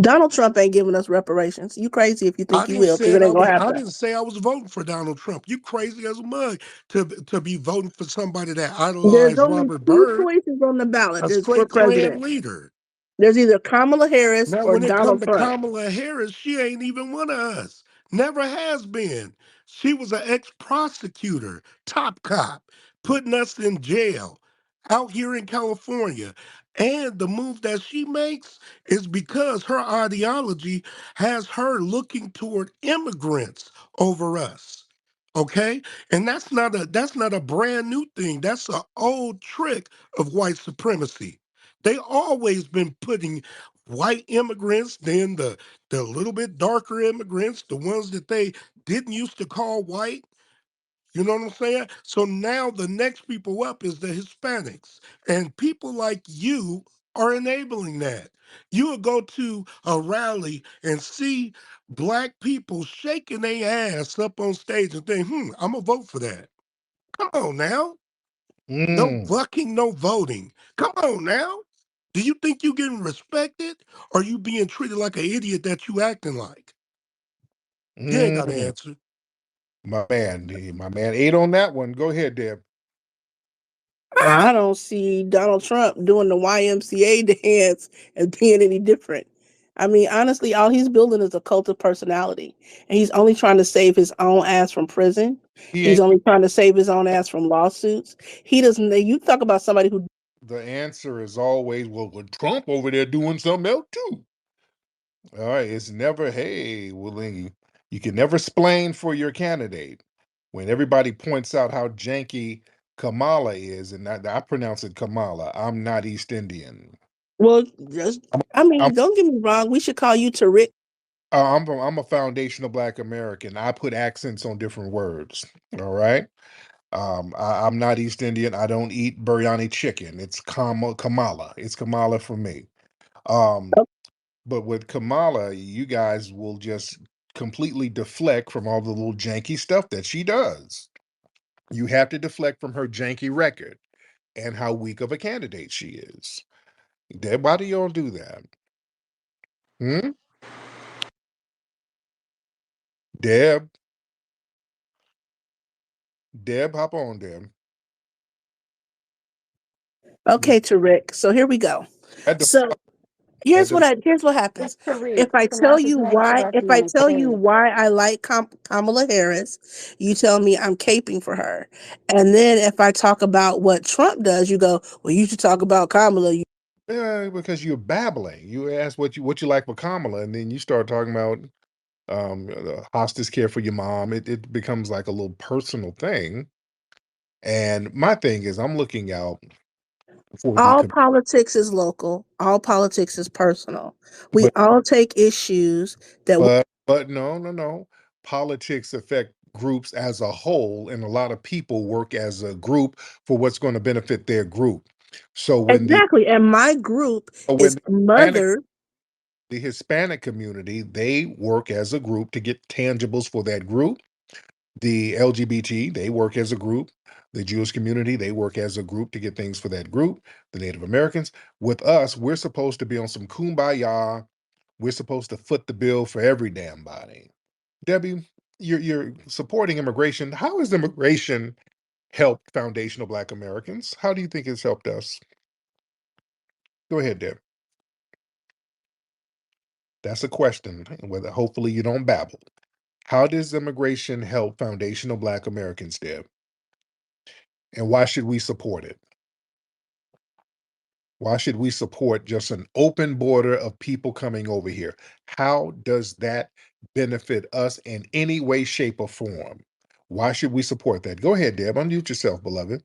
Donald Trump ain't giving us reparations. You crazy if you think I he didn't will, because say it it. ain't gonna I happen. didn't say I was voting for Donald Trump. You crazy as a mug to be voting for somebody that There's idolized only Robert two Byrd, choices on the ballot a is for straight Klan president. leader. There's either Kamala Harris Now, or when it Donald comes to Trump. Kamala Harris, she ain't even one of us. Never has been. She was an ex-prosecutor, top cop, putting us in jail out here in California. And the move that she makes is because her ideology has her looking toward immigrants over us. Okay? And that's not a brand new thing. That's an old trick of white supremacy. They always been putting white immigrants, then the little bit darker immigrants, the ones that they didn't used to call white. You know what I'm saying? So now the next people up is the Hispanics. And people like you are enabling that. You will go to a rally and see black people shaking their ass up on stage and think, I'm gonna vote for that. Come on now. No Mm, bucking, no voting. Come on now. Do you think you getting respected or you being treated like an idiot that you acting like? You ain't got to mm. answer. My man ate on that one. Go ahead, Deb. I don't see Donald Trump doing the YMCA dance and being any different. I mean, honestly, all he's building is a cult of personality. And he's only trying to save his own ass from prison. He He's ain't. only trying to save his own ass from lawsuits. He doesn't, you talk about somebody who, The answer is always, well, with Trump over there doing something else too. All right, it's never, hey, well, then you can never explain for your candidate when everybody points out how janky Kamala is, and I pronounce it Kamala. I'm not East Indian. well, just, I I'm mean, don't get me wrong. We should call you Tariq. I'm a foundational Black American. I put accents on different words. All right. I'm not East Indian. I don't eat biryani chicken. It's Kamala. It's Kamala for me. Um, but with Kamala, you guys will just completely deflect from all the little janky stuff that she does. You have to deflect from her janky record and how weak of a candidate she is. Deb, why do y'all do that? Hmm? Deb, Deb, hop on, Deb. Okay, Tariq. So here we go. At the, So at the, here's what It's happens. Tariq. Pronounce his name If correctly I and tell you say it. why I like Kamala Harris, you tell me I'm caping for her. And then if I talk about what Trump does, you go, well, you should talk about Kamala. yeah, because you're babbling. You ask what you like for Kamala, and then you start talking about the hospice care for your mom. It becomes like a little personal thing. And my thing is, I'm looking out for the All politics is local. All politics is personal. We but all take issues that we, but no. Politics affect groups as a whole, and a lot of people work as a group for what's going to benefit their group. So Exactly. And my group when is Hispanic, mother. the Hispanic community, they work as a group to get tangibles for that group. The LGBT, they work as a group. The Jewish community, they work as a group to get things for that group. The Native Americans. With us, we're supposed to be on some kumbaya. We're supposed to foot the bill for every damn body. Debbie, you're supporting immigration. How has immigration helped foundational Black Americans? How do you think it's helped us? Go ahead, Deb. That's a question. Whether hopefully you don't babble. How does immigration help foundational Black Americans, Deb? And why should we support it? Why should we support just an open border of people coming over here? How does that benefit us in any way, shape, or form? Why should we support that? Go ahead, Deb. Unmute yourself, beloved.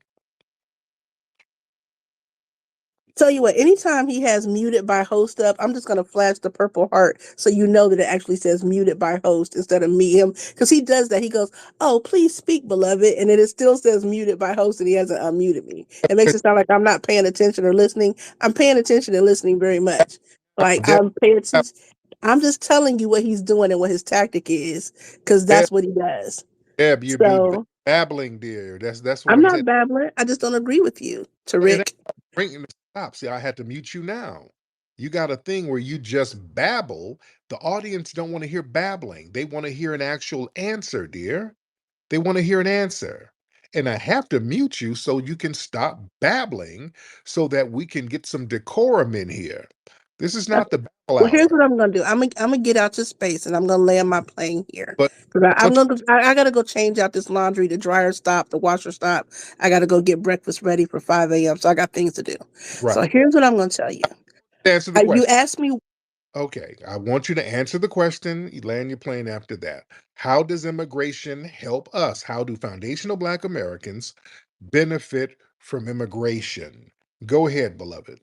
Tell you what, anytime he has muted by host up, I'm just gonna flash the purple heart so you know that it actually says muted by host instead of me him. Because he does that. He goes, "Oh, please speak, beloved," and then it still says muted by host, and he hasn't unmuted me. It makes it sound like I'm not paying attention or listening. I'm paying attention and listening very much. Like Deb, I'm paying attention. I'm just telling you what he's doing and what his tactic is, because Deb, that's what he does. Deb, you're So babbling, dear. That's what I'm I'm saying. not babbling. I just don't agree with you, It ain't Tariq. bringing the stop. See, I had to mute you now. You got a thing where you just babble. The audience don't want to hear babbling. They want to hear an actual answer, dear. They want to hear an answer. And I have to mute you so you can stop babbling so that we can get some decorum in here. This is not the babble Well, here's hour. what I'm gonna do. I'm gonna get out to space and I'm gonna land my plane here. But Cause I'm such gonna I gotta go change out this laundry. The dryer stopped, the washer stopped. I gotta go get breakfast ready for 5 a.m. So I got things to do. So right. here's what I'm gonna tell you. Answer the You question. asked me. Okay, I want you to answer the question. You land your plane after that. How does immigration help us? How do foundational Black Americans benefit from immigration? Go ahead, beloved.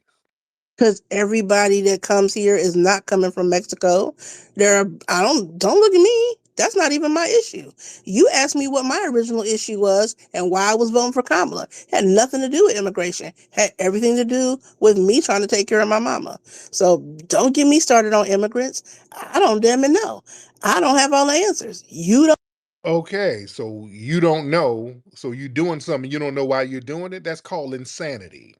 Because everybody that comes here is not coming from Mexico. There are, I don't look at me. That's not even my issue. You asked me what my original issue was and why I was voting for Kamala. It had nothing to do with immigration. It had everything to do with me trying to take care of my mama. So don't get me started on immigrants. I don't damn it know. I don't have all the answers. You don't. Okay, so you don't know. So you're doing something, you don't know why you're doing it. That's called insanity.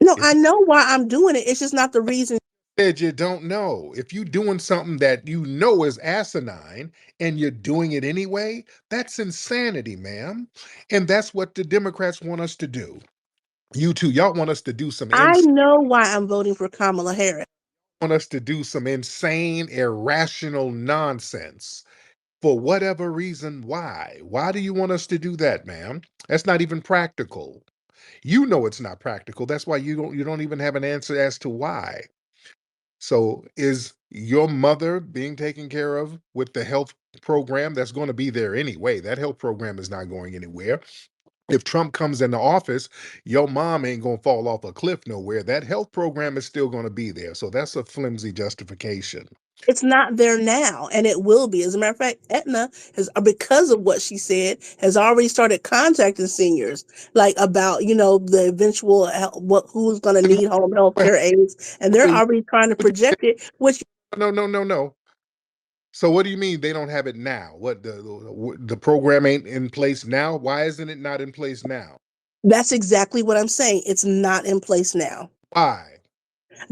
No, If I know why I'm doing it. It's just not the reason. said you don't know. If you're doing something that you know is asinine and you're doing it anyway, that's insanity, ma'am. And that's what the Democrats want us to do. You two, y'all want us to do some I know why I'm voting for Kamala Harris. want us to do some insane, irrational nonsense. For whatever reason, why? Why do you want us to do that, ma'am? That's not even practical. You know it's not practical. That's why you don't even have an answer as to why. So is your mother being taken care of with the health program that's going to be there anyway? That health program is not going anywhere. If Trump comes into office, your mom ain't going to fall off a cliff nowhere. That health program is still going to be there. So that's a flimsy justification. It's not there now, and it will be. As a matter of fact, Etna has, because of what she said, has already started contacting seniors, like about the eventual who's going to And need home health care aides, and they're wait, already trying to project it. Which no, no, no, no. So what do you mean they don't have it now? What the program ain't in place now? Why isn't it not in place now? that's exactly what I'm saying. It's not in place now Why?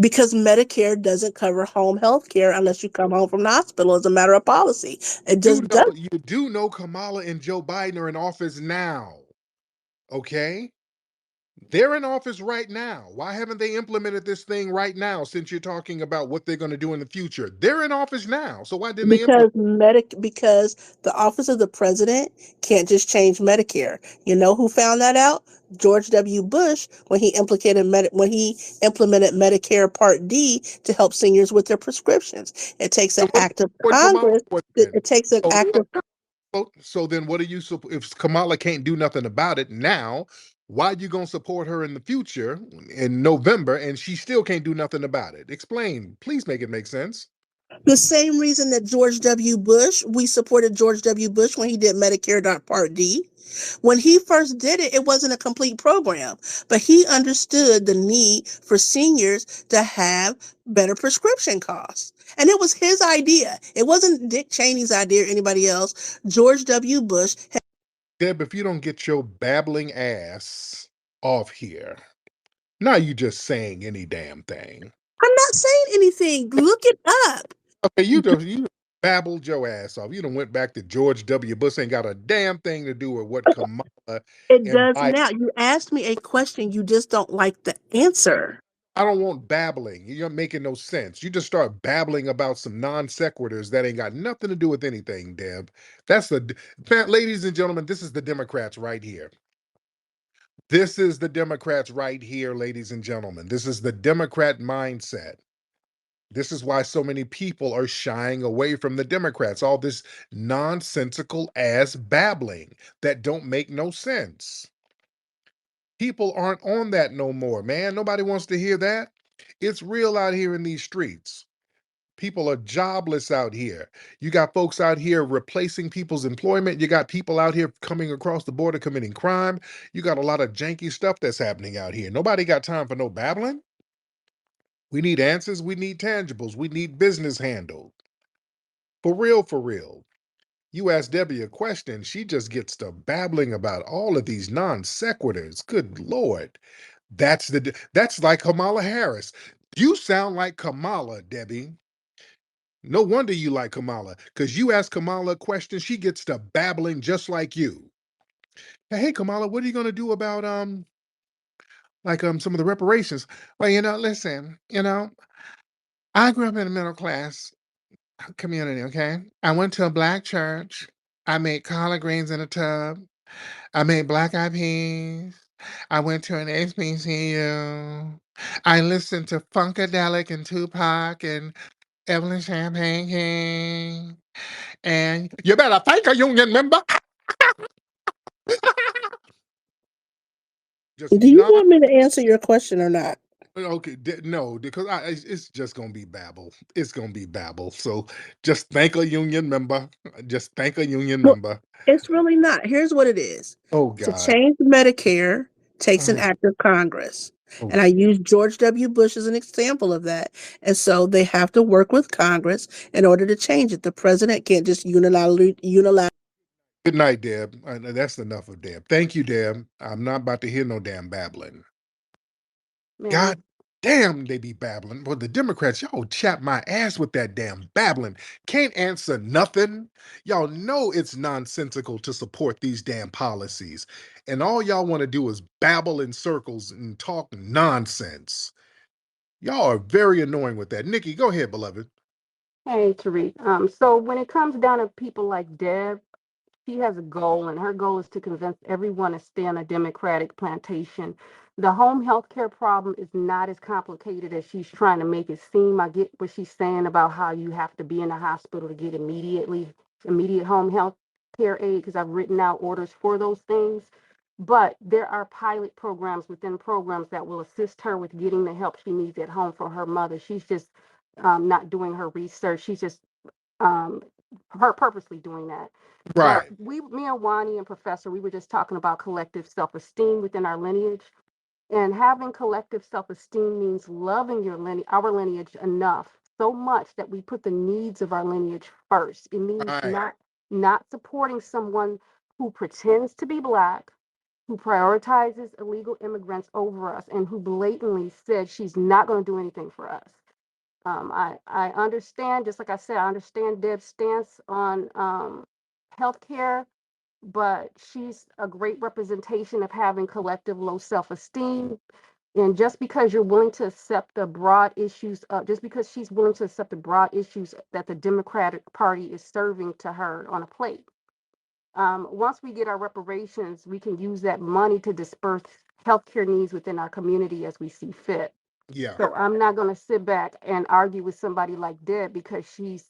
because Medicare doesn't cover home health care unless you come home from the hospital. As a matter of policy, it just does. You do know Kamala and Joe Biden are in office now. Okay? They're in office right now. Why haven't they implemented this thing right now since you're talking about what they're going to do in the future? They're in office now. So why didn't they implement? Because the office of the president can't just change Medicare. You know who found that out? George W. Bush, when he implemented Medicare Part D to help seniors with their prescriptions. It takes an So what are you act of supporting Kamala Congress. for It, then? it takes an So, act of so then what are you if Kamala can't do nothing about it now, why are you going to support her in the future in November and she still can't do nothing about it? Explain. Please make it make sense. The same reason that George W. Bush, we supported George W. Bush when he did Medicare Part D. When he first did it, it wasn't a complete program, but he understood the need for seniors to have better prescription costs. And it was his idea. It wasn't Dick Cheney's idea or anybody else. George W. Bush. Deb, if you don't get your babbling ass off here, now you just saying any damn thing. I'm not saying anything. Look it up. Okay, you babbled your ass off. You done went back to George W. Bush. Ain't got a damn thing to do with what Kamala It and does Biden. now. You asked me a question, you just don't like the answer. I don't want babbling. You're making no sense. You just start babbling about some non sequiturs that ain't got nothing to do with anything, Deb. That's ladies and gentlemen, this is the Democrats right here. This is the Democrats right here, ladies and gentlemen. This is the Democrat mindset. This is why so many people are shying away from the Democrats. All this nonsensical ass babbling that don't make no sense. People aren't on that no more, man. Nobody wants to hear that. It's real out here in these streets. People are jobless out here. You got folks out here replacing people's employment. You got people out here coming across the border committing crime. You got a lot of janky stuff that's happening out here. Nobody got time for no babbling. We need answers. We need tangibles. We need business handled. For real, for real. You ask Debbie a question, she just gets to babbling about all of these non sequiturs. Good Lord. That's like Kamala Harris. You sound like Kamala, Debbie. No wonder you like Kamala, because you ask Kamala a question, she gets to babbling just like you. Hey, Kamala, what are you gonna do about some of the reparations? Well, listen, I grew up in a middle class community, okay? I went to a black church. I made collard greens in a tub. I made black eyed peas. I went to an HBCU. I listened to Funkadelic and Tupac and Evelyn Champagne King. And you better thank a union member. Just Do you not want me to answer your question or not? okay. No, because it's just gonna be babble. It's gonna be babble. So just thank a union member. Just thank a union Well, member. it's really not. Here's what it is. Oh To God. change Medicare takes an Oh, act of Congress. oh. And I use George W. Bush as an example of that. And so they have to work with Congress in order to change it. The president can't just unilaterally. Good night, Deb. That's enough of Deb. Thank you, Deb. I'm not about to hear no damn babbling. Man, God damn, they be babbling. Well, the Democrats, y'all chap my ass with that damn babbling. Can't answer nothing. Y'all know it's nonsensical to support these damn policies. And all y'all want to do is babble in circles and talk nonsense. Y'all are very annoying with that. Nikki, go ahead, beloved. hey, Tariq. So when it comes down to people like Deb, she has a goal, and her goal is to convince everyone to stay on a Democratic plantation. The home health care problem is not as complicated as she's trying to make it seem. I get what she's saying about how you have to be in the hospital to get immediate home health care aid, because I've written out orders for those things. But there are pilot programs within programs that will assist her with getting the help she needs at home for her mother. She's just not doing her research. She's just um, her purposely doing that. But Right. me and Wani and Professor, we were just talking about collective self-esteem within our lineage. And having collective self-esteem means loving our lineage enough, so much that we put the needs of our lineage first. It means Right. not supporting someone who pretends to be black, who prioritizes illegal immigrants over us, and who blatantly said she's not going to do anything for us. I understand, just like I said, I understand Deb's stance on healthcare, but she's a great representation of having collective low self-esteem. And just because you're willing to accept the broad issues, just because she's willing to accept the broad issues that the Democratic Party is serving to her on a plate. Once we get our reparations, we can use that money to disperse healthcare needs within our community as we see fit. Yeah. So I'm not going to sit back and argue with somebody like Deb because she's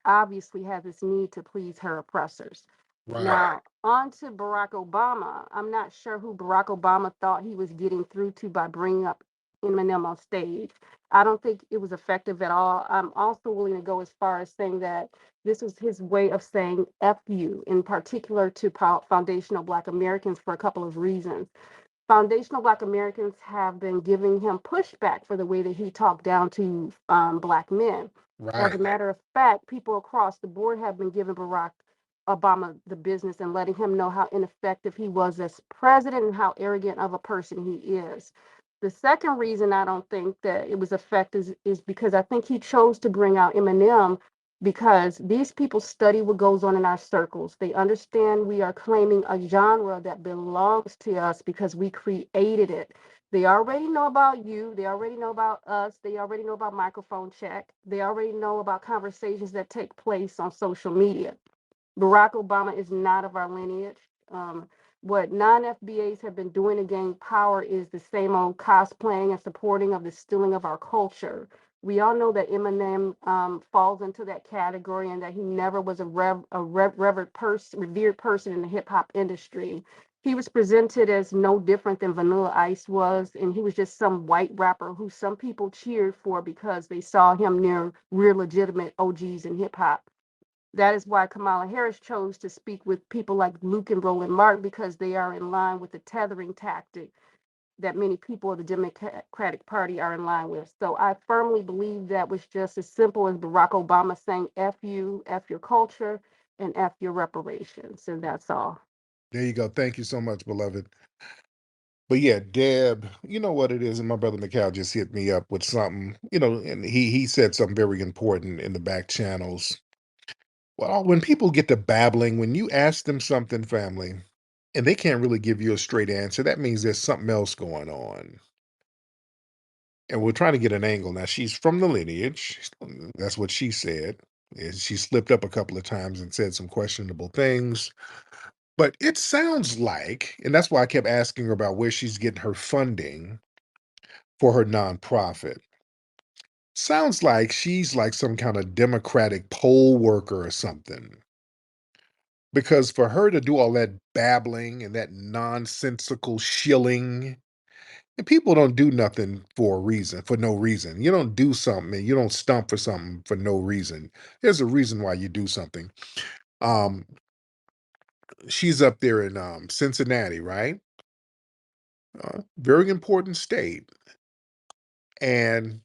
obviously has this need to please her oppressors. Right. Now, on to Barack Obama. I'm not sure who Barack Obama thought he was getting through to by bringing up Eminem on stage. I don't think it was effective at all. I'm also willing to go as far as saying that this was his way of saying F you, in particular to foundational Black Americans for a couple of reasons. Foundational Black Americans have been giving him pushback for the way that he talked down to Black men. As a Right. matter of fact, people across the board have been giving Barack Obama the business and letting him know how ineffective he was as president and how arrogant of a person he is. The second reason I don't think that it was effective is because I think he chose to bring out Eminem because these people study what goes on in our circles. They understand we are claiming a genre that belongs to us because we created it. They already know about you. They already know about us. They already know about microphone check. They already know about conversations that take place on social media. Barack Obama is not of our lineage. Um, what non-FBAs have been doing to gain power is the same old cosplaying and supporting of the stealing of our culture. We all know that Eminem falls into that category and that he never was revered person in the hip hop industry. He was presented as no different than Vanilla Ice was, and he was just some white rapper who some people cheered for because they saw him near real legitimate OGs in hip hop. That is why Kamala Harris chose to speak with people like Luke and Roland Martin because they are in line with the tethering tactic that many people of the Democratic Party are in line with. So I firmly believe that was just as simple as Barack Obama saying F you, F your culture, and F your reparations. And that's all. There you go. Thank you so much, beloved. But yeah, Deb, you know what it is, and my brother Mikhail just hit me up with something, and he said something very important in the back channels. Well, when people get to babbling, when you ask them something, family, and they can't really give you a straight answer, that means there's something else going on. And we're trying to get an angle. Now, she's from the lineage. That's what she said. And she slipped up a couple of times and said some questionable things. But it sounds like, and that's why I kept asking her about where she's getting her funding for her nonprofit. Sounds like she's like some kind of Democratic poll worker or something. Because for her to do all that babbling and that nonsensical shilling, and people don't do nothing for a reason, for no reason. You don't do something and you don't stump for something for no reason. There's a reason why you do something. Um, she's up there in Cincinnati, right? Very important state. And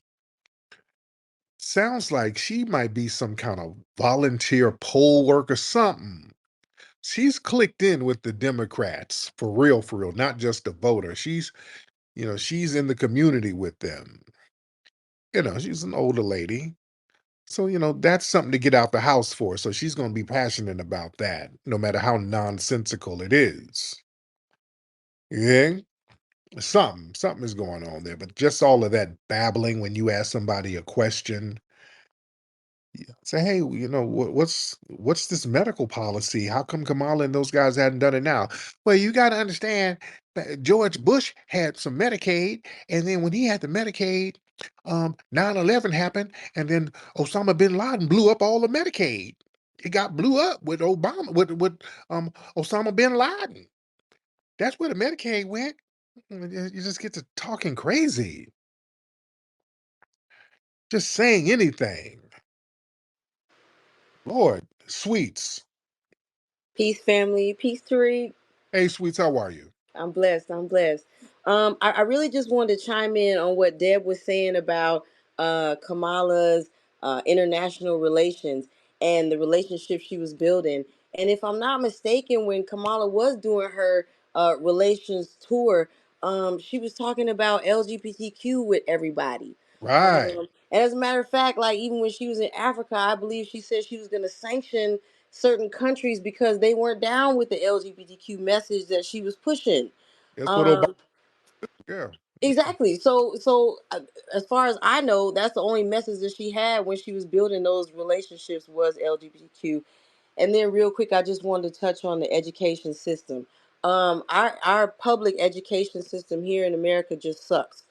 sounds like she might be some kind of volunteer poll worker, something. She's clicked in with the Democrats for real, not just a voter. She's in the community with them. She's an older lady. So, that's something to get out the house for. So she's going to be passionate about that, no matter how nonsensical it is. Yeah. Something is going on there. But just all of that babbling when you ask somebody a question, say, hey, what's this medical policy? How come Kamala and those guys hadn't done it now? Well, you got to understand that George Bush had some Medicaid, and then when he had the Medicaid, 9/11 happened, and then Osama bin Laden blew up all the Medicaid. It got blew up with Obama, with Osama bin Laden. That's where the Medicaid went. You just get to talking crazy, just saying anything. Lord, Sweets. Peace, family. Peace, Tariq. Hey, Sweets, how are you? I'm blessed. I'm blessed. I really just wanted to chime in on what Deb was saying about Kamala's international relations and the relationship she was building. And if I'm not mistaken, when Kamala was doing her relations tour, she was talking about LGBTQ with everybody. Right. And as a matter of fact, like even when she was in Africa, I believe she said she was going to sanction certain countries because they weren't down with the LGBTQ message that she was pushing. That's what Obama. Um, Yeah. exactly. As far as I know, that's the only message that she had when she was building those relationships was LGBTQ. And then, real quick, I just wanted to touch on the education system. Our public education system here in America just sucks.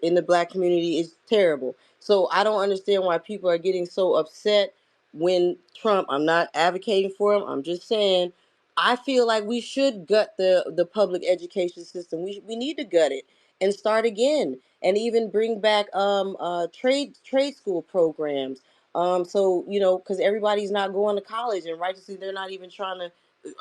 In the Black community, it's terrible. So I don't understand why people are getting so upset when Trump. I'm not advocating for him. I'm just saying I feel like we should gut the public education system. We need to gut it and start again, and even bring back trade school programs. So because everybody's not going to college, and righteously they're not even trying to.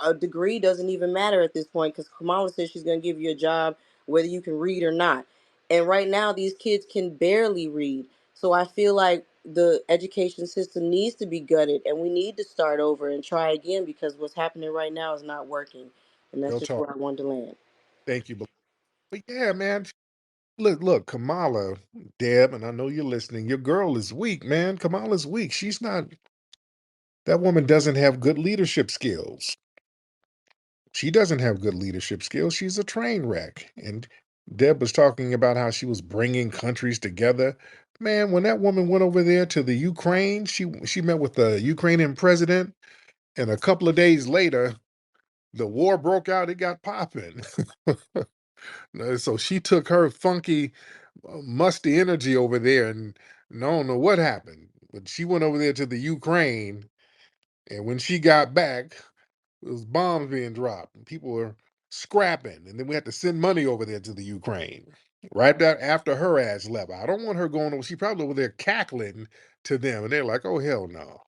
A degree doesn't even matter at this point because Kamala says she's going to give you a job whether you can read or not. And right now, these kids can barely read. So I feel like the education system needs to be gutted, and we need to start over and try again because what's happening right now is not working. And that's Real just talk. where I wanted to land. Thank you. But yeah, man. Look, Kamala, Deb, and I know you're listening. Your girl is weak, man. Kamala's weak. She's not. That woman doesn't have good leadership skills. She doesn't have good leadership skills. She's a train wreck. And Deb was talking about how she was bringing countries together. Man, when that woman went over there to the Ukraine, she met with the Ukrainian president, and a couple of days later, the war broke out. It got popping. So she took her funky, musty energy over there, and I don't know what happened. But she went over there to the Ukraine, and when she got back, there was bombs being dropped, and people were scrapping, and then we had to send money over there to the Ukraine. Right there after her ass left. I don't want her going over. She probably over there cackling to them, and they're like, "Oh hell no!"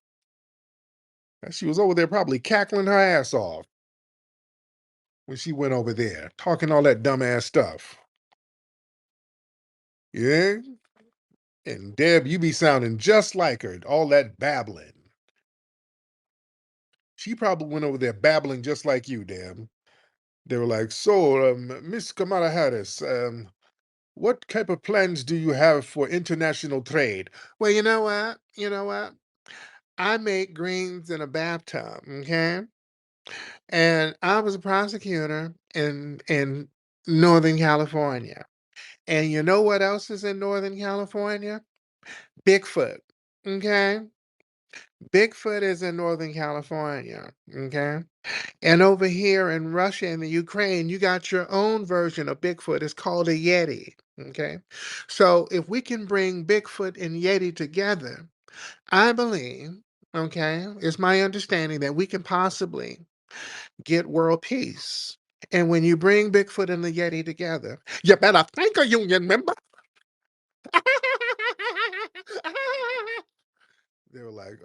And she was over there probably cackling her ass off when she went over there, talking all that dumbass stuff. Yeah, and Deb, you be sounding just like her. All that babbling. She probably went over there babbling just like you, Deb. They were like, "So, Miss Kamala Harris, what type of plans do you have for international trade?" Well, you know what? You know what? I make greens in a bathtub, okay? And I was a prosecutor in Northern California. And you know what else is in Northern California? Bigfoot. Okay? Bigfoot is in Northern California. Okay? And over here in Russia and the Ukraine, you got your own version of Bigfoot. It's called a Yeti. Okay? So if we can bring Bigfoot and Yeti together, I believe, okay, it's my understanding that we can possibly get world peace. And when you bring Bigfoot and the Yeti together, you better thank a union member. They were like,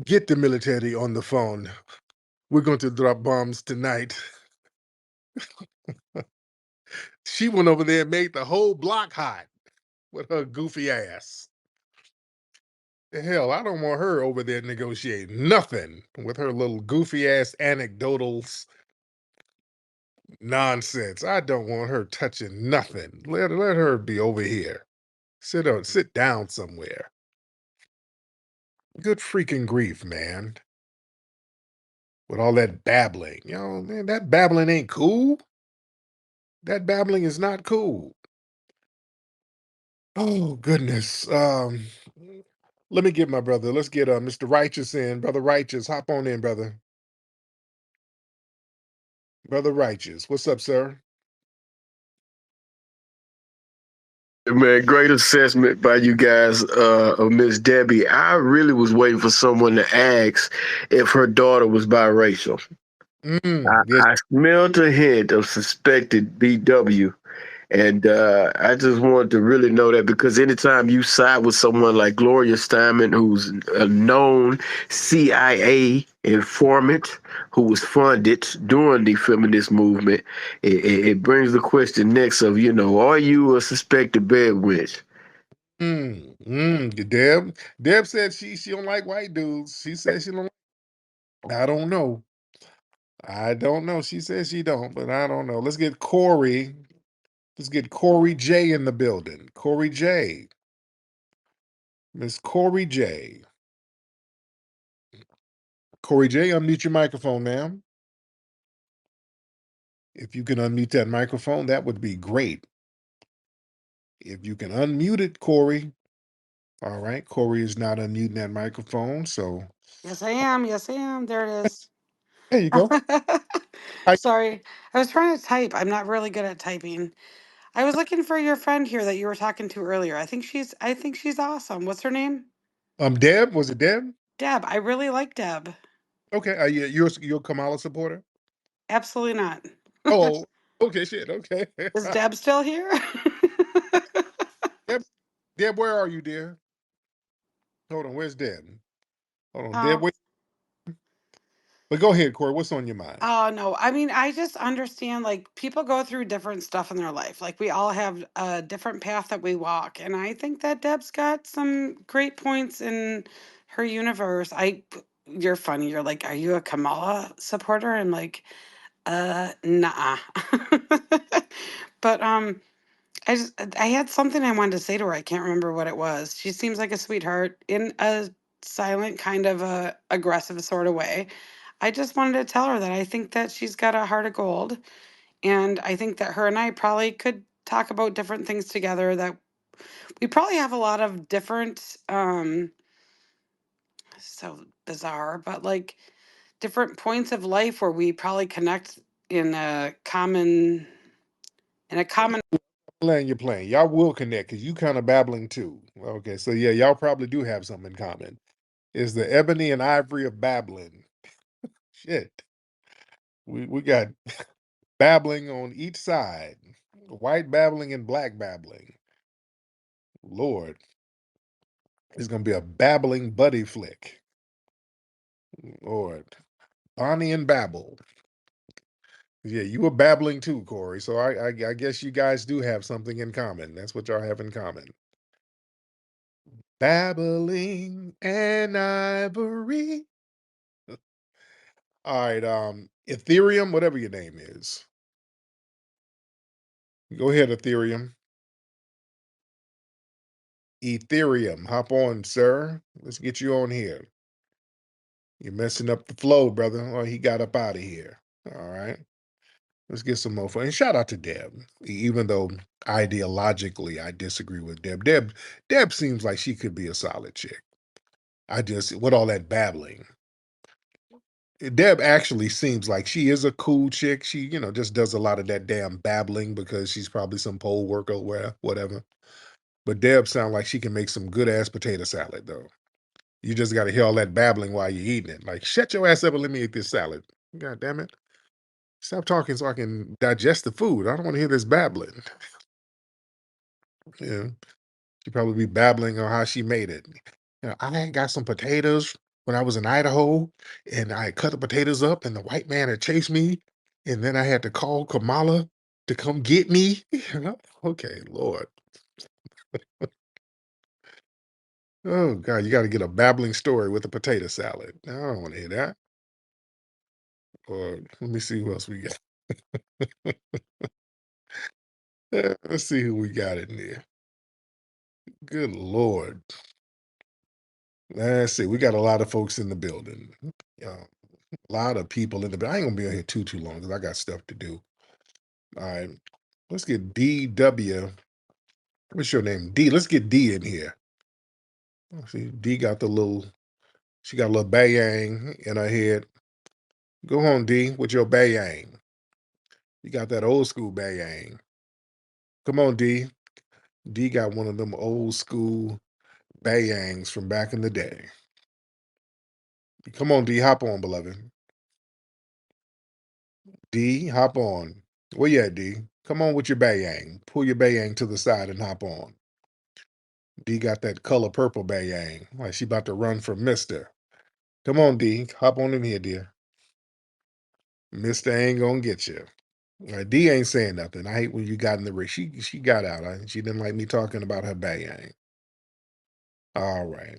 get the military on the phone. We're going to drop bombs tonight. She went over there and made the whole block hot with her goofy ass. The hell, I don't want her over there negotiating nothing with her little goofy ass anecdotals nonsense. I don't want her touching nothing. Let her be over here. Sit down somewhere. Good freaking grief, man. With all that babbling. Man, that babbling ain't cool. That babbling is not cool. Oh goodness. Let me get my brother. Let's get Mr. Righteous in. Brother Righteous, hop on in, brother. Brother Righteous. What's up, sir? Man, great assessment by you guys of Miss Debbie. I really was waiting for someone to ask if her daughter was biracial. Yes. I smelled a hint of suspected BW, and I just wanted to really know that because anytime you side with someone like Gloria Steinem, who's a known CIA informant who was funded during the feminist movement, it brings the question next of, are you a suspected bed witch? Deb said she don't like white dudes. She said she don't. I don't know. I don't know. She says she don't, but I don't know. Let's get Corey. Let's get Corey J in the building. Corey J. Miss Corey J. Corey J, unmute your microphone, ma'am. If you can unmute that microphone, that would be great. If you can unmute it, Corey. All right. Corey is not unmuting that microphone, so Yes, I am. Yes, I am. There it is. there you go. Hi. Sorry. I was trying to type. I'm not really good at typing. I was looking for your friend here that you were talking to earlier. I think she's awesome. What's her name? Deb. Was it Deb? Deb. I really like Deb. Okay. You're a Kamala supporter. Absolutely not. Oh, Okay, shit. Okay. Is Deb still here? Deb, Deb, where are you, dear? Hold on. Where's Deb? Hold on, Deb. Oh, Wait. But go ahead, Corey. What's on your mind? oh no. I mean, I just understand like people go through different stuff in their life. Like we all have a different path that we walk. And I think that Deb's got some great points in her universe. You're funny. You're like, are you a Kamala supporter? I'm like, nah. But I had something I wanted to say to her. I can't remember what it was. She seems like a sweetheart in a silent kind of a aggressive sort of way. I just wanted to tell her that I think that she's got a heart of gold, and I think that her and I probably could talk about different things together, that we probably have a lot of different so bizarre, but like different points of life where we probably connect in a common in a common Playing you're playing. Y'all will connect because you kind of babbling too. Okay, so yeah, y'all probably do have something in common. Is the ebony and ivory of babbling. Shit. We got babbling on each side. White babbling and black babbling. Lord, it's gonna be a babbling buddy flick. Lord. Bonnie and Babble. Yeah, you were babbling too, Corey. So I guess you guys do have something in common. That's what y'all have in common. Babbling and ivory. All right, Ethereum, whatever your name is. Go ahead, Ethereum. Ethereum, hop on, sir. Let's get you on here. You're messing up the flow, brother. Oh, he got up out of here. All right. Let's get some more fun. And shout out to Deb, even though ideologically I disagree with Deb. Deb seems like she could be a solid chick. I just, with all that babbling, Deb actually seems like she is a cool chick. She, just does a lot of that damn babbling because she's probably some poll worker or whatever. But Deb sounds like she can make some good ass potato salad though. You just got to hear all that babbling while you're eating it. Like, shut your ass up and let me eat this salad. God damn it. Stop talking so I can digest the food. I don't want to hear this babbling. Yeah. She probably be babbling on how she made it. I had got some potatoes when I was in Idaho, and I cut the potatoes up, and the white man had chased me, and then I had to call Kamala to come get me. Okay, Lord. Oh God, you got to get a babbling story with a potato salad. I don't want to hear that. Or let me see who else we got. Let's see who we got in there. Good Lord. Let's see. We got a lot of folks in the building. A lot of people in the building. I ain't gonna be on here too long because I got stuff to do. All right. Let's get DW. What's your name? D. Let's get D in here. See, D got she got a little bayang in her head. Go on, D, with your bayang. You got that old school bayang. Come on, D. D got one of them old school bayangs from back in the day. Come on, D, hop on, beloved. D, hop on. Where you at, D? Come on with your bayang. Pull your bayang to the side and hop on. D got that color purple bayang. Like she about to run from Mister. Come on, D. Hop on in here, dear. Mister ain't gonna get you. D ain't saying nothing. I hate when you got in the race. She got out. She didn't like me talking about her bayang. All right.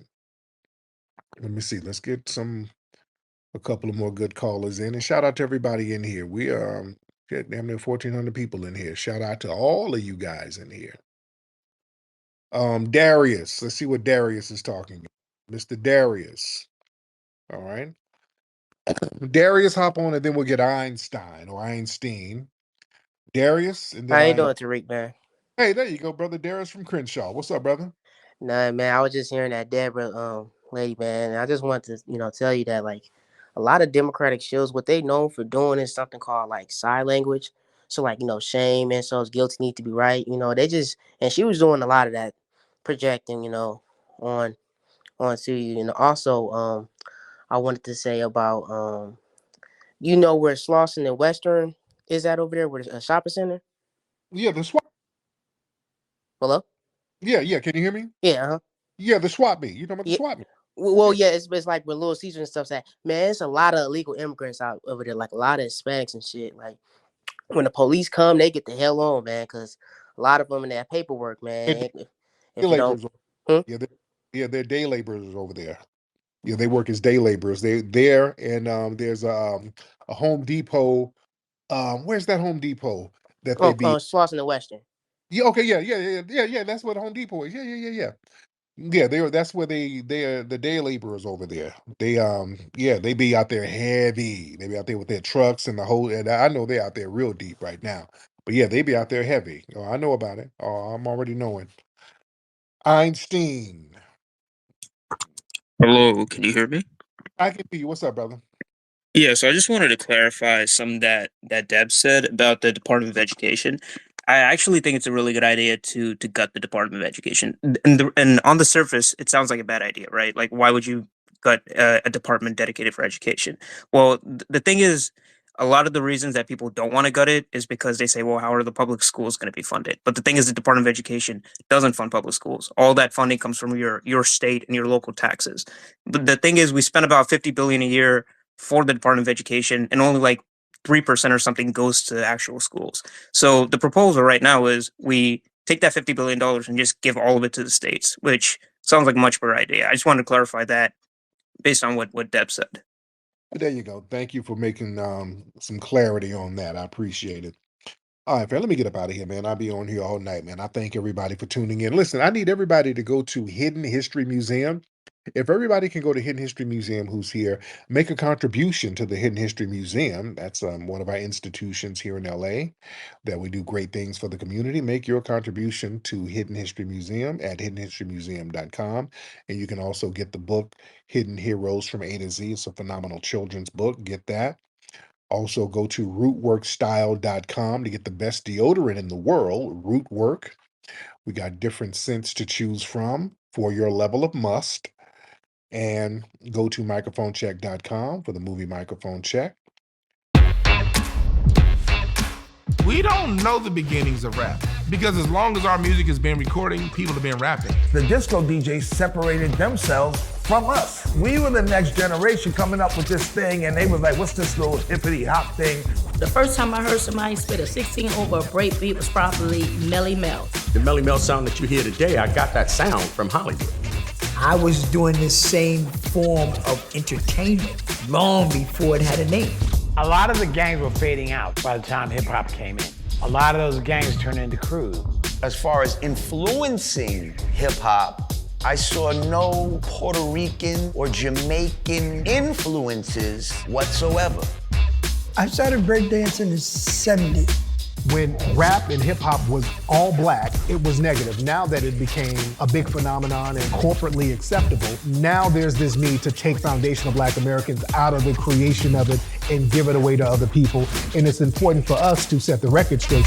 Let me see. Let's get a couple of more good callers in. And shout out to everybody in here. We get damn near 1,400 people in here. Shout out to all of you guys in here. Darius. Let's see what Darius is talking about. Mr. Darius. All right. Darius, hop on, and then we'll get Einstein or Einstein. Darius, and then How you I. doing, Tariq, man? Hey, there you go, brother Darius from Crenshaw. What's up, brother? Nah, man, I was just hearing that Deborah lady, man. And I just want to, tell you that like a lot of Democratic shows, what they known for doing is something called like sign language. So like, shame, insults, guilty need to be right. They just and she was doing a lot of that projecting, on onto you. Also, I wanted to say about where Slauson and Western. is that over there? Where a shopping center? Yeah, the swap. Hello? Yeah. Can you hear me? Yeah, uh-huh. Yeah, the swap meet. You talking about the Yeah. swap meet? Well, Yeah. yeah, it's like with Little Caesar and stuff. That man, it's a lot of illegal immigrants out over there, like a lot of Hispanics and shit. Like when the police come, they get the hell on, man, because a lot of them in that paperwork, They're man. day If you don't, laborers. hmm? They're day laborers over there. Yeah, they work as day laborers. They there, and there's a Home Depot. Where's that Home Depot that they be? Slauson and Western. Yeah, okay, yeah. That's where the Home Depot is. Yeah. Yeah, that's where they're the day laborers over there. They be out there heavy. They be out there with their trucks and the whole, and I know they're out there real deep right now. But yeah, they be out there heavy. Oh, I know about it. Oh, I'm already knowing. Einstein. Hello, can you hear me? I can hear you. What's up, brother? Yeah, so I just wanted to clarify some that Deb said about the Department of Education. I actually think it's a really good idea to gut the Department of Education. And on the surface, it sounds like a bad idea, right? Like, why would you gut a department dedicated for education? Well, the thing is, a lot of the reasons that people don't want to gut it is because they say, well, how are the public schools going to be funded? But the thing is, the Department of Education doesn't fund public schools. All that funding comes from your state and your local taxes. But the thing is, we spend about $50 billion a year for the Department of Education, and only like 3% or something goes to actual schools. So the proposal right now is we take that $50 billion and just give all of it to the states, which sounds like a much better idea. I just wanted to clarify that based on what Deb said. There you go. Thank you for making some clarity on that. I appreciate it. All right, fam, let me get up out of here, man. I'll be on here all night, man. I thank everybody for tuning in. Listen, I need everybody to go to Hidden History Museum. If everybody can go to Hidden History Museum who's here, make a contribution to the Hidden History Museum. That's one of our institutions here in LA that we do great things for the community. Make your contribution to Hidden History Museum at hiddenhistorymuseum.com. And you can also get the book Hidden Heroes from A to Z. It's a phenomenal children's book. Get that. Also, go to rootworkstyle.com to get the best deodorant in the world, Rootwork. We got different scents to choose from for your level of must. And go to microphonecheck.com for the movie Microphone Check. We don't know the beginnings of rap because as long as our music has been recording, people have been rapping. The disco DJs separated themselves from us. We were the next generation coming up with this thing, and they were like, what's this little hippity hop thing? The first time I heard somebody spit a 16 over a break beat was probably Melly Mel. The Melly Mel sound that you hear today, I got that sound from Hollywood. I was doing this same form of entertainment long before it had a name. A lot of the gangs were fading out by the time hip hop came in. A lot of those gangs turned into crews. As far as influencing hip hop, I saw no Puerto Rican or Jamaican influences whatsoever. I started breakdancing in the 70s. When rap and hip hop was all black, it was negative. Now that it became a big phenomenon and corporately acceptable, now there's this need to take foundational Black Americans out of the creation of it and give it away to other people. And it's important for us to set the record straight.